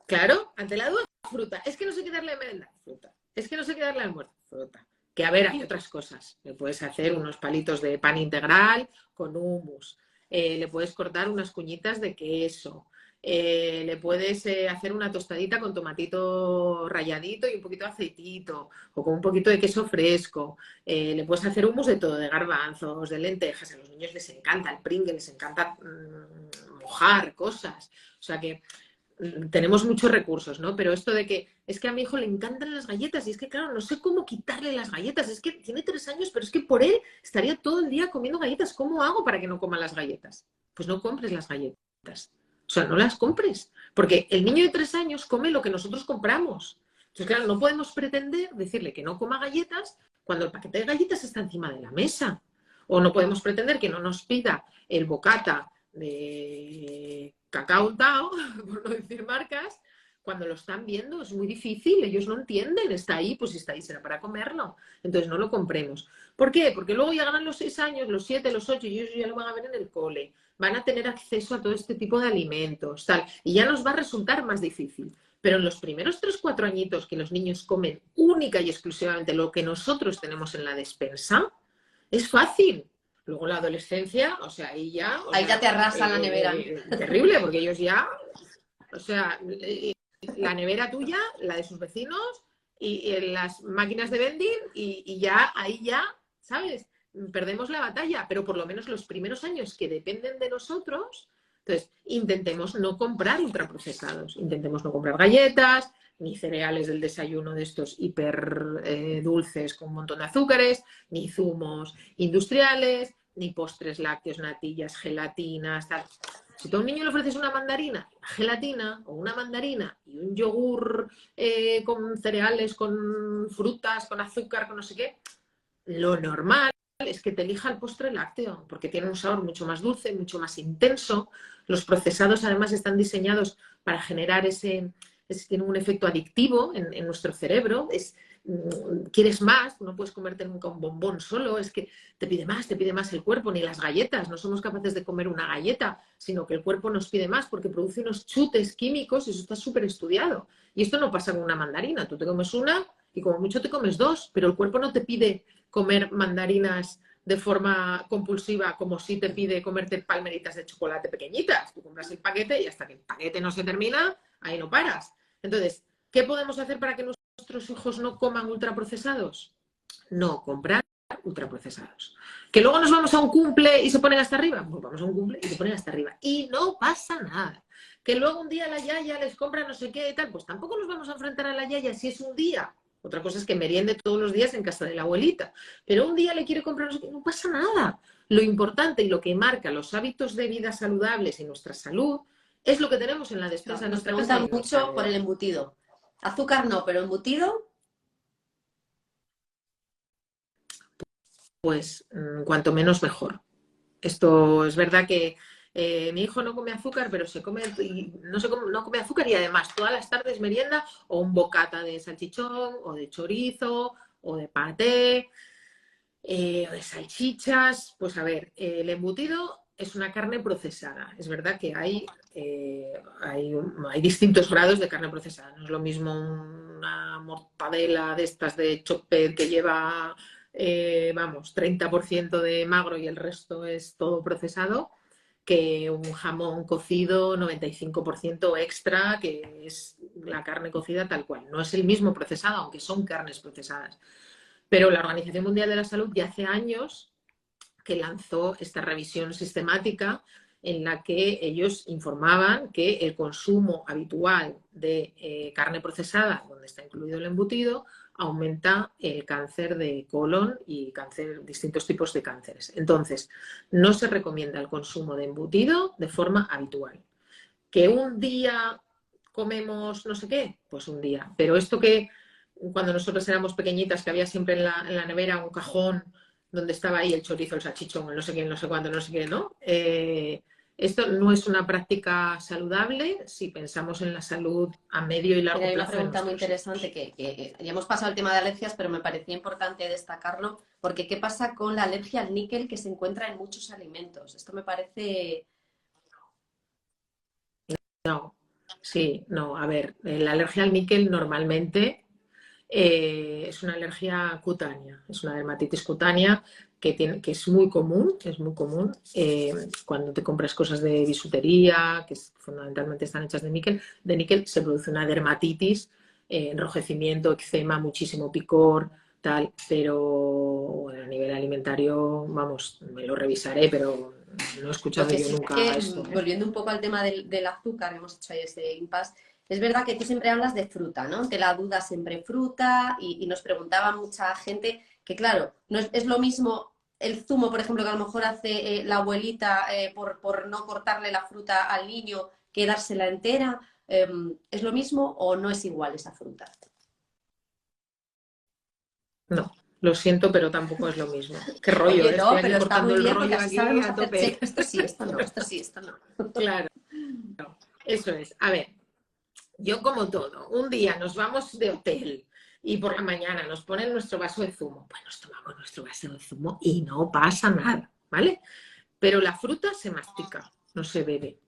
Claro, ante la duda, fruta. Es que no sé qué darle a merendar, fruta. Es que no sé qué darle al almuerzo, fruta. Que a ver, hay otras cosas. Le puedes hacer unos palitos de pan integral con hummus. Le puedes cortar unas cuñitas de queso. Le puedes hacer una tostadita con tomatito ralladito y un poquito de aceitito. O con un poquito de queso fresco. Le puedes hacer hummus de todo, de garbanzos, de lentejas. A los niños les encanta el pringue, les encanta mojar cosas. O sea que tenemos muchos recursos, ¿no? Pero esto de que es que a mi hijo le encantan las galletas y es que, claro, no sé cómo quitarle las galletas. Es que tiene 3 años, pero es que por él estaría todo el día comiendo galletas. ¿Cómo hago para que no coma las galletas? Pues no compres las galletas. O sea, no las compres. Porque el niño de 3 años come lo que nosotros compramos. Entonces, claro, no podemos pretender decirle que no coma galletas cuando el paquete de galletas está encima de la mesa. O no podemos pretender que no nos pida el bocata de Cacao Tao, por no decir marcas, cuando lo están viendo es muy difícil, ellos no entienden, está ahí, pues si está ahí será para comerlo, entonces no lo compremos. ¿Por qué? Porque luego llegarán los 6 años, los 7, los 8 y ellos ya lo van a ver en el cole, van a tener acceso a todo este tipo de alimentos, tal, y ya nos va a resultar más difícil. Pero en los primeros 3, 4 añitos que los niños comen única y exclusivamente lo que nosotros tenemos en la despensa, es fácil. Luego la adolescencia, o sea, ahí ya... Ahí ya te arrasa la nevera. Terrible, porque ellos ya... O sea, la nevera tuya, la de sus vecinos, y las máquinas de vending, y ya, ahí ya, ¿sabes? Perdemos la batalla, pero por lo menos los primeros años que dependen de nosotros, entonces intentemos no comprar ultraprocesados, intentemos no comprar galletas, ni cereales del desayuno de estos hiper dulces con un montón de azúcares, ni zumos industriales, ni postres lácteos, natillas, gelatinas, tal. Si tú a un niño le ofreces una mandarina, gelatina o una mandarina y un yogur con cereales, con frutas, con azúcar, con no sé qué, lo normal es que te elija el postre lácteo, porque tiene un sabor mucho más dulce, mucho más intenso. Los procesados además están diseñados para generar tienen un efecto adictivo en nuestro cerebro. Quieres más, no puedes comerte nunca un bombón solo, es que te pide más el cuerpo, ni las galletas, no somos capaces de comer una galleta, sino que el cuerpo nos pide más porque produce unos chutes químicos y eso está súper estudiado. Y esto no pasa con una mandarina, tú te comes una y como mucho te comes 2, pero el cuerpo no te pide comer mandarinas de forma compulsiva como si te pide comerte palmeritas de chocolate pequeñitas. Tú compras el paquete y hasta que el paquete no se termina, ahí no paras. Entonces, ¿qué podemos hacer para que nuestros hijos no coman ultraprocesados? No comprar ultraprocesados. ¿Que luego nos vamos a un cumple y se ponen hasta arriba? Pues vamos a un cumple y se ponen hasta arriba. Y no pasa nada. Que luego un día la yaya les compra no sé qué y tal, pues tampoco nos vamos a enfrentar a la yaya si es un día. Otra cosa es que meriende todos los días en casa de la abuelita. Pero un día le quiere comprar no sé qué, no pasa nada. Lo importante y lo que marca los hábitos de vida saludables y nuestra salud es lo que tenemos en la despensa. Nos preguntan mucho por el embutido. Azúcar no, pero embutido... Pues cuanto menos mejor. Esto es verdad que mi hijo no come azúcar, pero no come azúcar y además todas las tardes merienda o un bocata de salchichón o de chorizo o de paté o de salchichas. Pues a ver, el embutido es una carne procesada. Es verdad que hay distintos grados de carne procesada. No es lo mismo una mortadela de estas de chopper que lleva 30% de magro y el resto es todo procesado, que un jamón cocido 95% extra, que es la carne cocida tal cual. No es el mismo procesado, aunque son carnes procesadas. Pero la Organización Mundial de la Salud ya hace años que lanzó esta revisión sistemática en la que ellos informaban que el consumo habitual de carne procesada, donde está incluido el embutido, aumenta el cáncer de colon y distintos tipos de cánceres. Entonces, no se recomienda el consumo de embutido de forma habitual. ¿Que un día comemos no sé qué? Pues un día. Pero esto que cuando nosotros éramos pequeñitas, que había siempre en la nevera un cajón donde estaba ahí el chorizo, el salchichón, el no sé qué, no sé cuánto, no sé qué, ¿no? Esto no es una práctica saludable si pensamos en la salud a medio y largo Hay una plazo de pregunta muy nuestros hijos. interesante que ya hemos pasado el tema de alergias, pero me parecía importante destacarlo, porque ¿qué pasa con la alergia al níquel que se encuentra en muchos alimentos? Esto me parece... No, sí, no, a ver, la alergia al níquel normalmente es una alergia cutánea, es una dermatitis cutánea que es muy común, cuando te compras cosas de bisutería, que fundamentalmente están hechas de níquel se produce una dermatitis, enrojecimiento, eczema, muchísimo picor, tal, pero bueno, a nivel alimentario, vamos, me lo revisaré, pero no he Lo escuchado que yo sí nunca que, esto, ¿eh? volviendo un poco al tema del azúcar, hemos hecho ahí ese impasse, es verdad que tú siempre hablas de fruta, ¿no? Que la duda siempre fruta y nos preguntaba mucha gente que, claro, no es lo mismo el zumo, por ejemplo, que a lo mejor hace la abuelita por no cortarle la fruta al niño que dársela entera. ¿Es lo mismo o no es igual esa fruta? No, lo siento, pero tampoco es lo mismo. Qué rollo, Oye, ¿eh? Estoy no, aquí pero está muy cortando el bien porque rollo así aquí sabemos a hacer check. tope. Esto sí, esto no, esto sí, esto no. Claro, eso es. A ver, yo como todo, un día nos vamos de hotel y por la mañana nos ponen nuestro vaso de zumo, pues nos tomamos nuestro vaso de zumo y no pasa nada, ¿vale? Pero la fruta se mastica, no se bebe.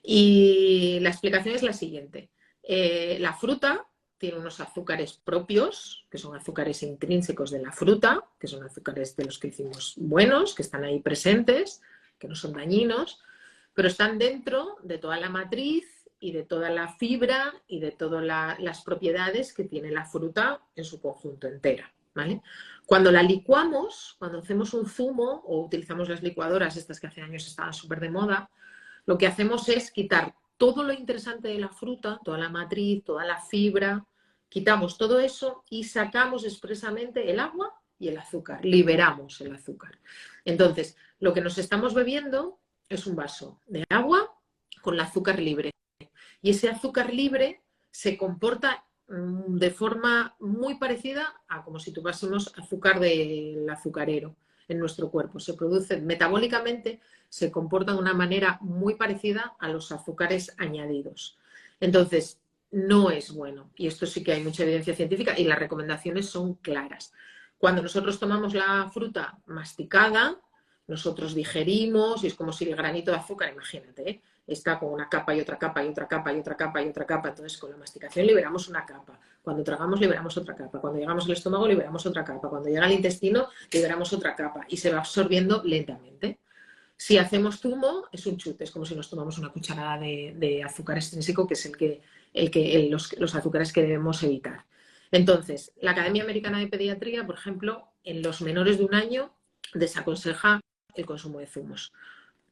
Y la explicación es la siguiente. La fruta tiene unos azúcares propios, que son azúcares intrínsecos de la fruta, que son azúcares de los que decimos buenos, que están ahí presentes, que no son dañinos, pero están dentro de toda la matriz y de toda la fibra y de todas las propiedades que tiene la fruta en su conjunto entera, ¿vale? Cuando la licuamos, cuando hacemos un zumo o utilizamos las licuadoras, estas que hace años estaban súper de moda, lo que hacemos es quitar todo lo interesante de la fruta, toda la matriz, toda la fibra, quitamos todo eso y sacamos expresamente el agua y el azúcar, liberamos el azúcar. Entonces, lo que nos estamos bebiendo es un vaso de agua con el azúcar libre. Y ese azúcar libre se comporta de forma muy parecida a como si tuviésemos azúcar del azucarero en nuestro cuerpo. Se produce metabólicamente, se comporta de una manera muy parecida a los azúcares añadidos. Entonces, no es bueno. Y esto sí que hay mucha evidencia científica y las recomendaciones son claras. Cuando nosotros tomamos la fruta masticada, nosotros digerimos y es como si el granito de azúcar, imagínate, ¿eh? Está con una capa y otra capa y otra capa y otra capa y otra capa. Entonces, con la masticación liberamos una capa. Cuando tragamos, liberamos otra capa. Cuando llegamos al estómago, liberamos otra capa. Cuando llega al intestino, liberamos otra capa. Y se va absorbiendo lentamente. Si hacemos zumo, es un chute. Es como si nos tomamos una cucharada de azúcar extrínseco, que es los azúcares que debemos evitar. Entonces, la Academia Americana de Pediatría, por ejemplo, en los menores de un año, desaconseja el consumo de zumos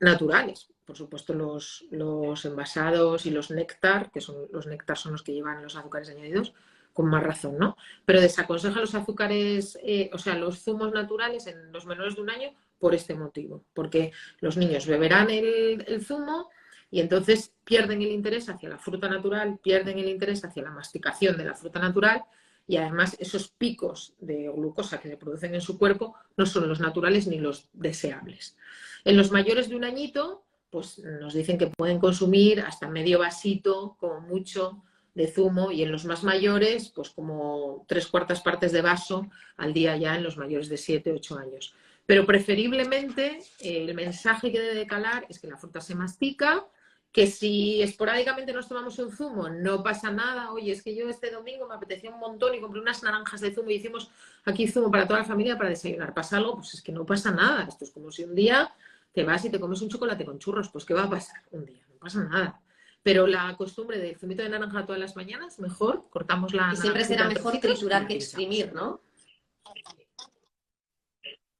naturales. Por supuesto, los envasados y los néctar, que son los néctar son los que llevan los azúcares añadidos, con más razón, ¿no? Pero desaconseja los azúcares, o sea, los zumos naturales en los menores de un año por este motivo, porque los niños beberán el zumo y entonces pierden el interés hacia la fruta natural, pierden el interés hacia la masticación de la fruta natural y además esos picos de glucosa que se producen en su cuerpo no son los naturales ni los deseables. En los mayores de un añito, pues nos dicen que pueden consumir hasta medio vasito, como mucho, de zumo, y en los más mayores, pues como 3/4 partes de vaso al día ya en los mayores de 7, 8 años. Pero preferiblemente el mensaje que debe de calar es que la fruta se mastica, que si esporádicamente nos tomamos un zumo, no pasa nada. Oye, es que yo este domingo me apetecía un montón y compré unas naranjas de zumo y hicimos aquí zumo para toda la familia para desayunar. ¿Pasa algo? Pues es que no pasa nada. Esto es como si un día te vas y te comes un chocolate con churros, pues ¿qué va a pasar un día? No pasa nada. Pero la costumbre del zumito de naranja todas las mañanas, mejor cortamos la Y siempre será naranjita en mejor trocitos y triturar la que pinchamos. exprimir, ¿no?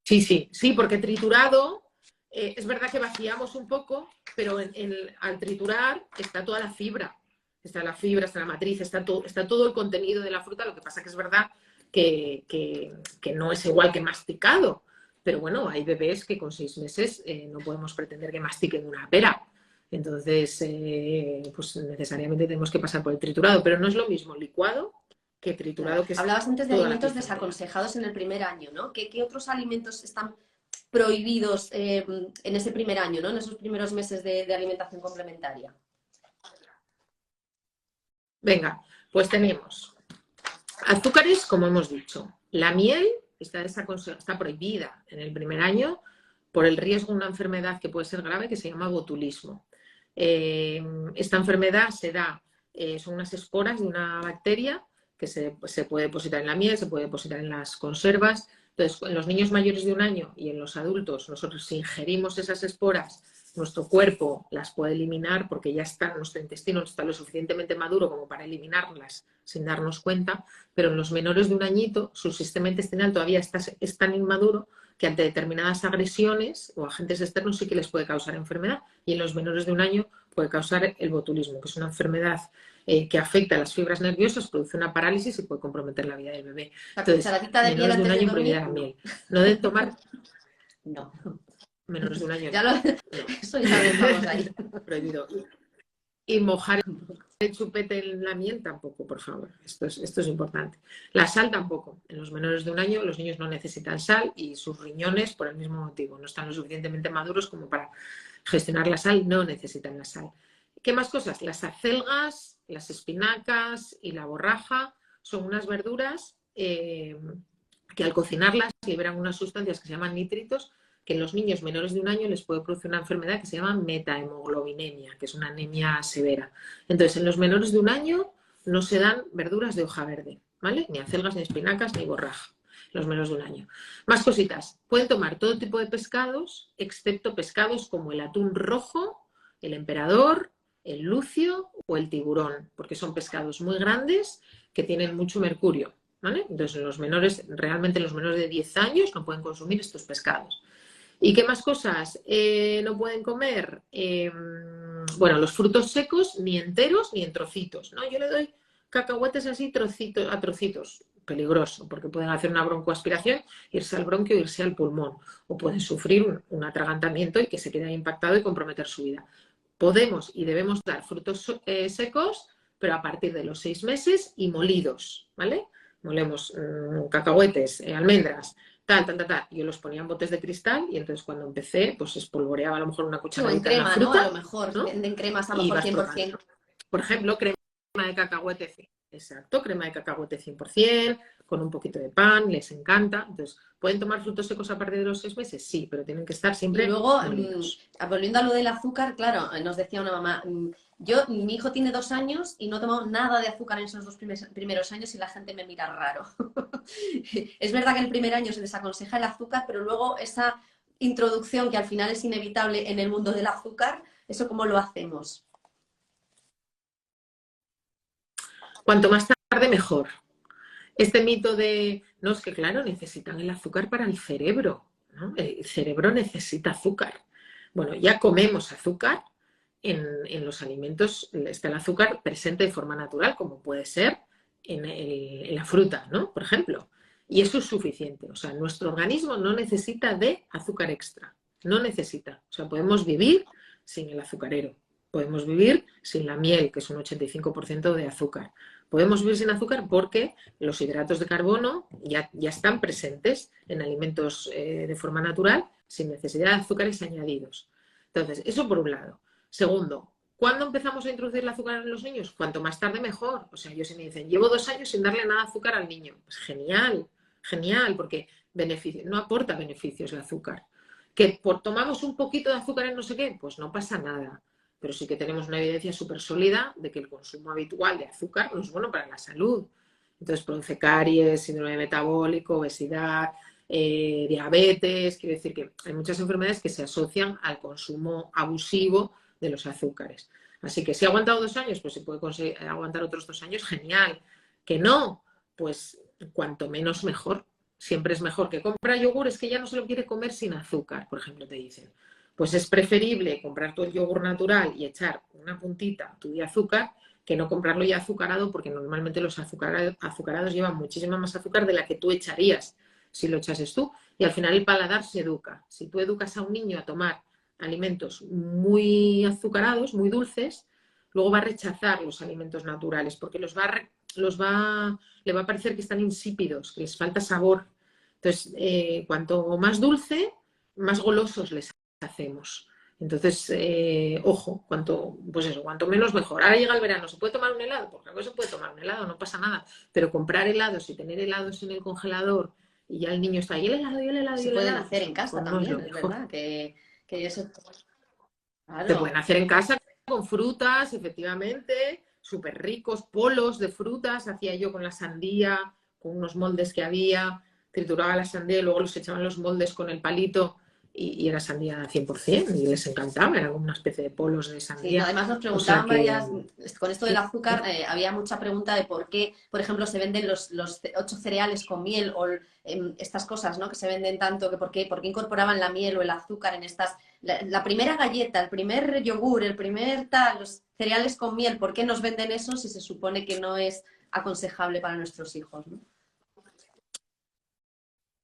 Sí, sí, sí, porque triturado, es verdad que vaciamos un poco, pero al triturar está toda la fibra. Está la fibra, está la matriz, está todo el contenido de la fruta. Lo que pasa que es verdad que no es igual que masticado. Pero bueno, hay bebés que con 6 meses no podemos pretender que mastiquen una pera. Entonces, pues necesariamente tenemos que pasar por el triturado. Pero no es lo mismo licuado que Claro. triturado, que es Hablabas antes de toda la alimentos pieza entera. desaconsejados en el primer año, ¿no? ¿Qué otros alimentos están prohibidos en ese primer año, ¿no? En esos primeros meses de alimentación complementaria? Venga, pues tenemos azúcares, como hemos dicho. La miel está prohibida en el primer año por el riesgo de una enfermedad que puede ser grave que se llama botulismo. Esta enfermedad son unas esporas de una bacteria que se puede depositar en la miel, se puede depositar en las conservas. Entonces, en los niños mayores de 1 año y en los adultos, nosotros si ingerimos esas esporas, nuestro cuerpo las puede eliminar porque ya está, nuestro intestino está lo suficientemente maduro como para eliminarlas sin darnos cuenta, pero en los menores de 1 añito su sistema intestinal todavía es tan inmaduro que ante determinadas agresiones o agentes externos sí que les puede causar enfermedad, y en los menores de 1 año puede causar el botulismo, que es una enfermedad que afecta a las fibras nerviosas, produce una parálisis y puede comprometer la vida del bebé. La Entonces, cucharadita de miel menores de antes 1 de año dormir, prohibida la miel. No deben tomar no. menores de 1 año. Ya lo... No. Eso ya lo vamos ahí. Prohibido. Y mojar el chupete en la miel tampoco, por favor. Esto es importante. La sal tampoco. En los menores de 1 año los niños no necesitan sal y sus riñones, por el mismo motivo, no están lo suficientemente maduros como para gestionar la sal, no necesitan la sal. ¿Qué más cosas? Las acelgas, las espinacas y la borraja son unas verduras que al cocinarlas liberan unas sustancias que se llaman nitritos, que en los niños menores de 1 año les puede producir una enfermedad que se llama metahemoglobinemia, que es una anemia severa. Entonces, en los menores de 1 año no se dan verduras de hoja verde, ¿vale? Ni acelgas, ni espinacas, ni borraja. Los menores de 1 año. Más cositas. Pueden tomar todo tipo de pescados, excepto pescados como el atún rojo, el emperador, el lucio o el tiburón, porque son pescados muy grandes que tienen mucho mercurio, ¿vale? Entonces, realmente los menores de 10 años no pueden consumir estos pescados. ¿Y qué más cosas no pueden comer? Bueno, los frutos secos, ni enteros ni en trocitos, ¿no? Yo le doy cacahuetes así a trocitos. Peligroso, porque pueden hacer una broncoaspiración, irse al bronquio, irse al pulmón, o pueden sufrir un atragantamiento y que se quede impactado y comprometer su vida. Podemos y debemos dar frutos secos, pero a partir de los 6 meses y molidos, ¿vale? Molemos cacahuetes, almendras, tal. Yo los ponía en botes de cristal y entonces cuando empecé, pues espolvoreaba a lo mejor una cucharadita en en la crema, fruta, ¿no? A lo mejor, ¿no? venden cremas a lo Y mejor vas 100%. por ejemplo, crema de cacahuete, exacto, crema de cacahuete 100%, con un poquito de pan, les encanta. Entonces, ¿pueden tomar frutos secos a partir de los 6 meses? Sí, pero tienen que estar siempre Y luego, molidos. volviendo a lo del azúcar, claro, nos decía una mamá, mi hijo tiene 2 años y no he tomado nada de azúcar en esos 2 primeros años y la gente me mira raro. Es verdad que el primer año se les aconseja el azúcar, pero luego esa introducción que al final es inevitable en el mundo del azúcar, ¿eso cómo lo hacemos? Cuanto más tarde, mejor. Este mito de, no, es que claro, necesitan el azúcar para el cerebro, ¿no? El cerebro necesita azúcar. Bueno, ya comemos azúcar, en los alimentos está el azúcar presente de forma natural, como puede ser en la fruta, ¿no? Por ejemplo. Y eso es suficiente. O sea, nuestro organismo no necesita de azúcar extra. No necesita. O sea, podemos vivir sin el azucarero. Podemos vivir sin la miel, que es un 85% de azúcar. Podemos vivir sin azúcar porque los hidratos de carbono ya están presentes en alimentos de forma natural, sin necesidad de azúcares añadidos. Entonces, eso por un lado. Segundo, ¿cuándo empezamos a introducir el azúcar en los niños? Cuanto más tarde mejor. O sea, yo si me dicen, llevo 2 años sin darle nada de azúcar al niño. Pues genial, genial, porque no aporta beneficios el azúcar. ¿Que tomamos un poquito de azúcar en no sé qué? Pues no pasa nada. Pero sí que tenemos una evidencia súper sólida de que el consumo habitual de azúcar no es bueno para la salud. Entonces produce caries, síndrome metabólico, obesidad, diabetes. Quiero decir que hay muchas enfermedades que se asocian al consumo abusivo de los azúcares. Así que si ha aguantado 2 años, pues se puede conseguir aguantar otros 2 años, genial. Que no, pues cuanto menos mejor. Siempre es mejor. Que compra yogur, es que ya no se lo quiere comer sin azúcar, por ejemplo, te dicen. Pues es preferible comprar tu yogur natural y echar una puntita tú de azúcar que no comprarlo ya azucarado, porque normalmente los azucarados llevan muchísima más azúcar de la que tú echarías si lo echases tú. Y al final el paladar se educa. Si tú educas a un niño a tomar alimentos muy azucarados, muy dulces, luego va a rechazar los alimentos naturales porque le va a parecer que están insípidos, que les falta sabor. Entonces, cuanto más dulce, más golosos les hacemos. Entonces, ojo, pues eso, cuanto menos mejor. Ahora llega el verano, ¿se puede tomar un helado? Porque a veces se puede tomar un helado, no pasa nada. Pero comprar helados y tener helados en el congelador y ya el niño está ahí, el helado, y el helado, y Se el pueden helado, hacer en casa pues no es también, lo es mejor. verdad, que eso... Se pueden Claro. hacer en casa con frutas, efectivamente, súper ricos, polos de frutas, hacía yo con la sandía, con unos moldes que había, trituraba la sandía y luego los echaba en los moldes con el palito y era sandía 100% y les encantaba, era como una especie de polos de Sí, no, sandía. además nos O sea preguntaban que varias, con esto del azúcar, había mucha pregunta de por qué, por ejemplo, se venden los 8 cereales con miel o estas cosas, ¿no? Que se venden tanto, que por qué incorporaban la miel o el azúcar en estas, la primera galleta, el primer yogur, el primer tal, los cereales con miel, ¿por qué nos venden eso si se supone que no es aconsejable para nuestros hijos, ¿no?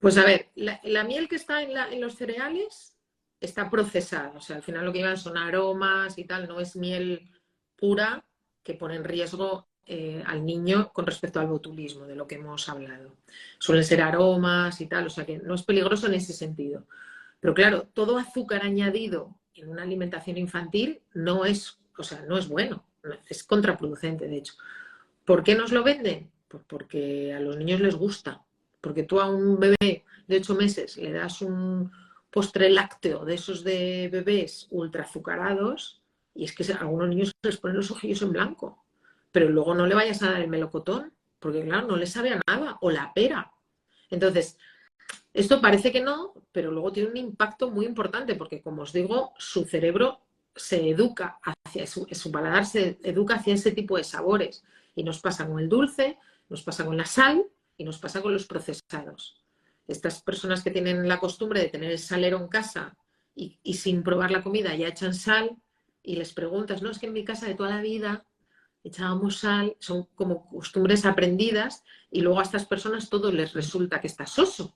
pues a ver, la miel que está en los cereales está procesada, o sea, al final lo que llevan son aromas y tal, no es miel pura que pone en riesgo al niño con respecto al botulismo, de lo que hemos hablado. Suelen ser aromas y tal, o sea que no es peligroso en ese sentido. Pero claro, todo azúcar añadido en una alimentación infantil no es, o sea, no es bueno, es contraproducente, de hecho. ¿Por qué nos lo venden? Pues porque a los niños les gusta. Porque tú a un bebé de 8 meses le das un postre lácteo de esos de bebés ultra azucarados y es que a algunos niños se les ponen los ojillos en blanco. Pero luego no le vayas a dar el melocotón, porque claro, no le sabe a nada, o la pera. Entonces, esto parece que no, pero luego tiene un impacto muy importante, porque como os digo, su cerebro se educa hacia su paladar se educa hacia ese tipo de sabores. Y nos pasa con el dulce, nos pasa con la sal y nos pasa con los procesados. Estas personas que tienen la costumbre de tener el salero en casa y sin probar la comida ya echan sal y les preguntas, no, es que en mi casa de toda la vida echábamos sal, son como costumbres aprendidas y luego a estas personas todo les resulta que está soso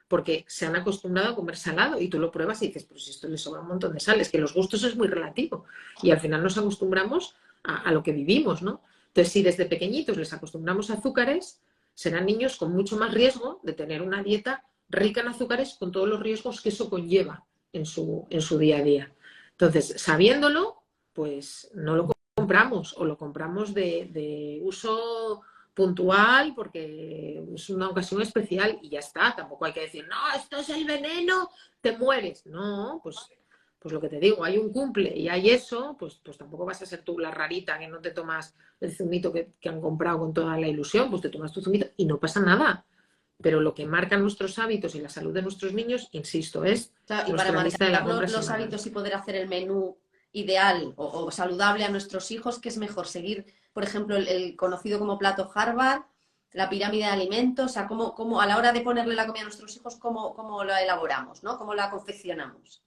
porque se han acostumbrado a comer salado y tú lo pruebas y dices, pues si esto le sobra un montón de sal, es que los gustos es muy relativo y al final nos acostumbramos a lo que vivimos, ¿no? Entonces, si desde pequeñitos les acostumbramos a azúcares, serán niños con mucho más riesgo de tener una dieta rica en azúcares con todos los riesgos que eso conlleva en su día a día. Entonces, sabiéndolo, pues no lo compramos o lo compramos de uso puntual porque es una ocasión especial y ya está. Tampoco hay que decir, no, esto es el veneno, te mueres. No, pues lo que te digo, hay un cumple y hay eso, pues tampoco vas a ser tú la rarita que no te tomas el zumito que han comprado con toda la ilusión, pues te tomas tu zumito y no pasa nada. Pero lo que marca nuestros hábitos y la salud de nuestros niños, insisto, es Claro, y para nuestra lista de la marcar compra los semanal. hábitos y poder hacer el menú ideal o saludable a nuestros hijos, ¿qué es mejor? Seguir, por ejemplo, el conocido como plato Harvard, la pirámide de alimentos, o sea, a la hora de ponerle la comida a nuestros hijos, cómo la elaboramos, ¿no? ¿Cómo la confeccionamos?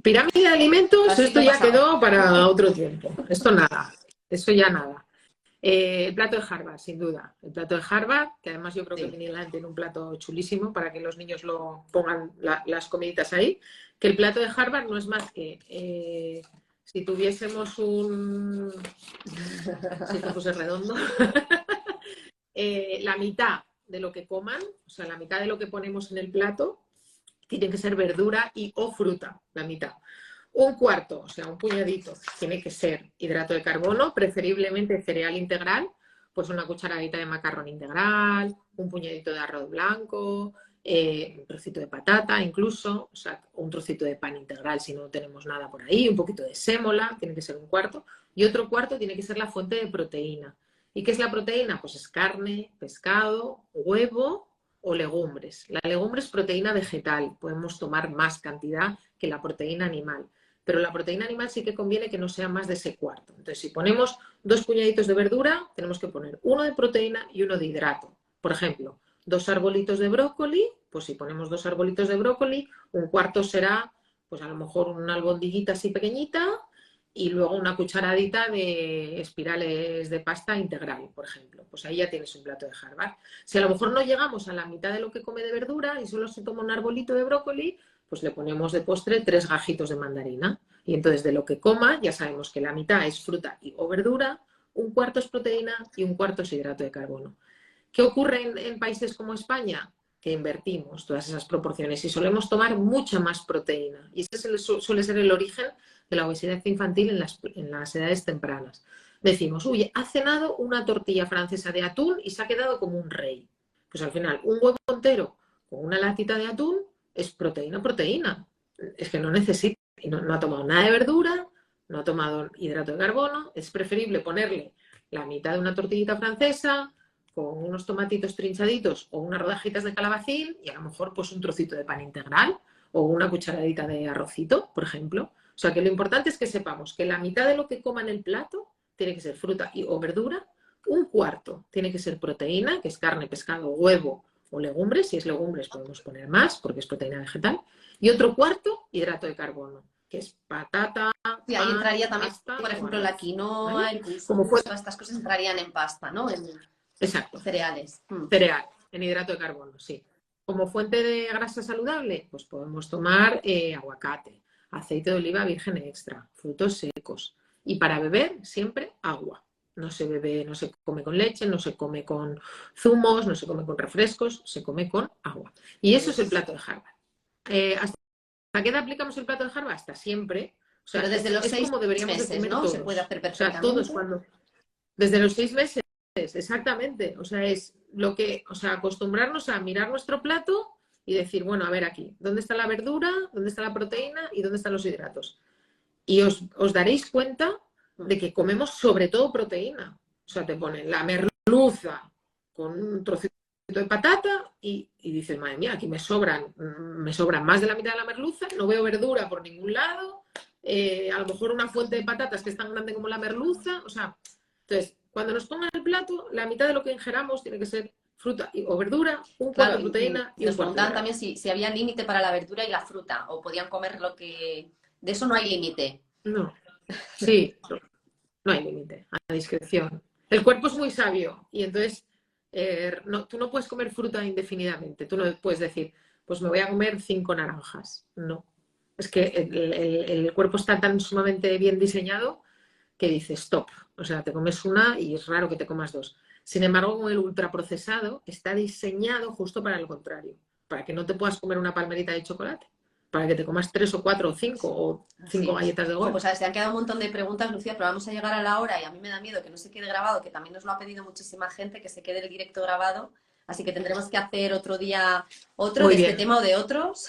Pirámide de alimentos, Así esto lo ya pasamos. quedó para otro tiempo. Esto nada, eso ya nada. El plato de Harvard, sin duda. El plato de Harvard, que además yo creo que Sí. Vinilán tiene un plato chulísimo para que los niños lo pongan las comiditas ahí. Que el plato de Harvard no es más que si tuviésemos si esto fuese redondo, la mitad de lo que coman, o sea, la mitad de lo que ponemos en el plato, tiene que ser verdura y o fruta, la mitad. Un cuarto, o sea, un puñadito, tiene que ser hidrato de carbono, preferiblemente cereal integral, pues una cucharadita de macarrón integral, un puñadito de arroz blanco, un trocito de patata incluso, o sea, un trocito de pan integral si no tenemos nada por ahí, un poquito de sémola, tiene que ser un cuarto, y otro cuarto tiene que ser la fuente de proteína. ¿Y qué es la proteína? Pues es carne, pescado, huevo o legumbres. La legumbre es proteína vegetal, podemos tomar más cantidad que la proteína animal, pero la proteína animal sí que conviene que no sea más de ese cuarto. Entonces, si ponemos 2 puñaditos de verdura, tenemos que poner uno de proteína y uno de hidrato. Por ejemplo, 2 arbolitos de brócoli, pues si ponemos 2 arbolitos de brócoli, un cuarto será, pues a lo mejor una albondiguita así pequeñita y luego una cucharadita de espirales de pasta integral, por ejemplo. Pues ahí ya tienes un plato de Harvard. Si a lo mejor no llegamos a la mitad de lo que come de verdura y solo se toma un arbolito de brócoli, pues le ponemos de postre 3 gajitos de mandarina. Y entonces de lo que coma ya sabemos que la mitad es fruta o verdura, un cuarto es proteína y un cuarto es hidrato de carbono. ¿Qué ocurre en países como España? que invertimos todas esas proporciones y solemos tomar mucha más proteína. Y ese suele ser el origen de la obesidad infantil en las edades tempranas. Decimos, uy, ha cenado una tortilla francesa de atún y se ha quedado como un rey. Pues al final, un huevo entero con una latita de atún es proteína, proteína. Es que no necesita, y no ha tomado nada de verdura, no ha tomado hidrato de carbono. Es preferible ponerle la mitad de una tortillita francesa con unos tomatitos trinchaditos o unas rodajitas de calabacín y a lo mejor pues un trocito de pan integral o una cucharadita de arrocito, por ejemplo. O sea que lo importante es que sepamos que la mitad de lo que coma en el plato tiene que ser fruta o verdura, un cuarto tiene que ser proteína, que es carne, pescado, huevo o legumbres. Si es legumbres podemos poner más porque es proteína vegetal. Y otro cuarto, hidrato de carbono, que es patata. Y ahí pan, entraría también, pasta, por ejemplo, la quinoa, ¿vale? el pulso, Como fue... todas estas cosas entrarían en pasta, ¿no? Exacto. Cereales. Cereal, en hidrato de carbono, sí. Como fuente de grasa saludable, pues podemos tomar aguacate, aceite de oliva virgen extra, frutos secos. Y para beber, siempre agua. No se bebe, no se come con leche, no se come con zumos, no se come con refrescos, se come con agua. Y eso es el plato de Harvard. ¿Hasta qué edad aplicamos el plato de Harvard? Hasta siempre. O sea, pero desde los 6 como deberíamos meses, de comer ¿no? todos. Se puede hacer O sea, perfectamente. todos cuando... Desde los 6 meses, exactamente. O sea, es lo que, o sea, acostumbrarnos a mirar nuestro plato y decir, bueno, a ver aquí, ¿dónde está la verdura? ¿Dónde está la proteína? ¿Y dónde están los hidratos? Y os daréis cuenta de que comemos sobre todo proteína. O sea, te ponen la merluza con un trocito de patata y dices, madre mía, aquí me sobran más de la mitad de la merluza, no veo verdura por ningún lado, a lo mejor una fuente de patatas que es tan grande como la merluza. O sea, entonces, cuando nos pongan el plato, la mitad de lo que ingeramos tiene que ser fruta o verdura, un cuarto de proteína y un nos cuarto de preguntaban también si había límite para la verdura y la fruta, o podían comer lo que... De eso no hay límite. No, sí, no hay límite, a discreción. El cuerpo es muy sabio y entonces tú no puedes comer fruta indefinidamente. Tú no puedes decir, pues me voy a comer 5 naranjas. No. Es que el cuerpo está tan sumamente bien diseñado que dices, stop. O sea, te comes una y es raro que te comas 2. Sin embargo, el ultraprocesado está diseñado justo para lo contrario, para que no te puedas comer una palmerita de chocolate, para que te comas 3 o 4 o 5 o 5 galletas de goma. Pues se han quedado un montón de preguntas, Lucía, pero vamos a llegar a la hora y a mí me da miedo que no se quede grabado, que también nos lo ha pedido muchísima gente, que se quede el directo grabado. Así que tendremos que hacer otro día otro de este tema o de otros.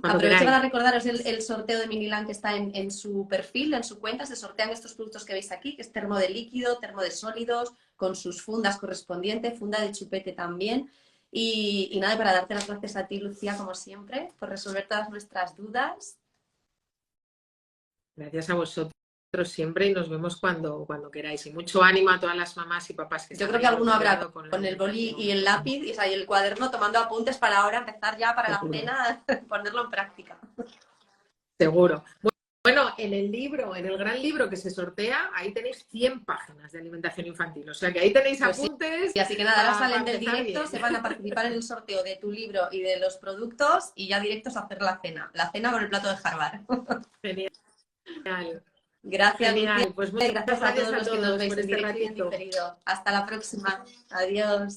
Aprovecho para recordaros el sorteo de Miniland que está en su perfil, en su cuenta. Se sortean estos productos que veis aquí, que es termo de líquido, termo de sólidos, con sus fundas correspondientes, funda de chupete también. Y nada, para darte las gracias a ti, Lucía, como siempre, por resolver todas nuestras dudas. Gracias a vosotros siempre y nos vemos cuando queráis. Y mucho ánimo a todas las mamás y papás que yo creo que alguno habrá con el boli y el lápiz y el cuaderno tomando apuntes para ahora empezar ya para la cena, ponerlo en práctica. Seguro. Bueno, en el gran libro que se sortea, ahí tenéis 100 páginas de alimentación infantil. O sea que ahí tenéis apuntes. Sí. Y así que nada, ahora salen del directo, se van a participar en el sorteo de tu libro y de los productos y ya directos a hacer la cena con el plato de Harvard. Genial. Gracias, Genial. Pues gracias a todos los que nos veis en directo y en diferido. Hasta la próxima. Adiós.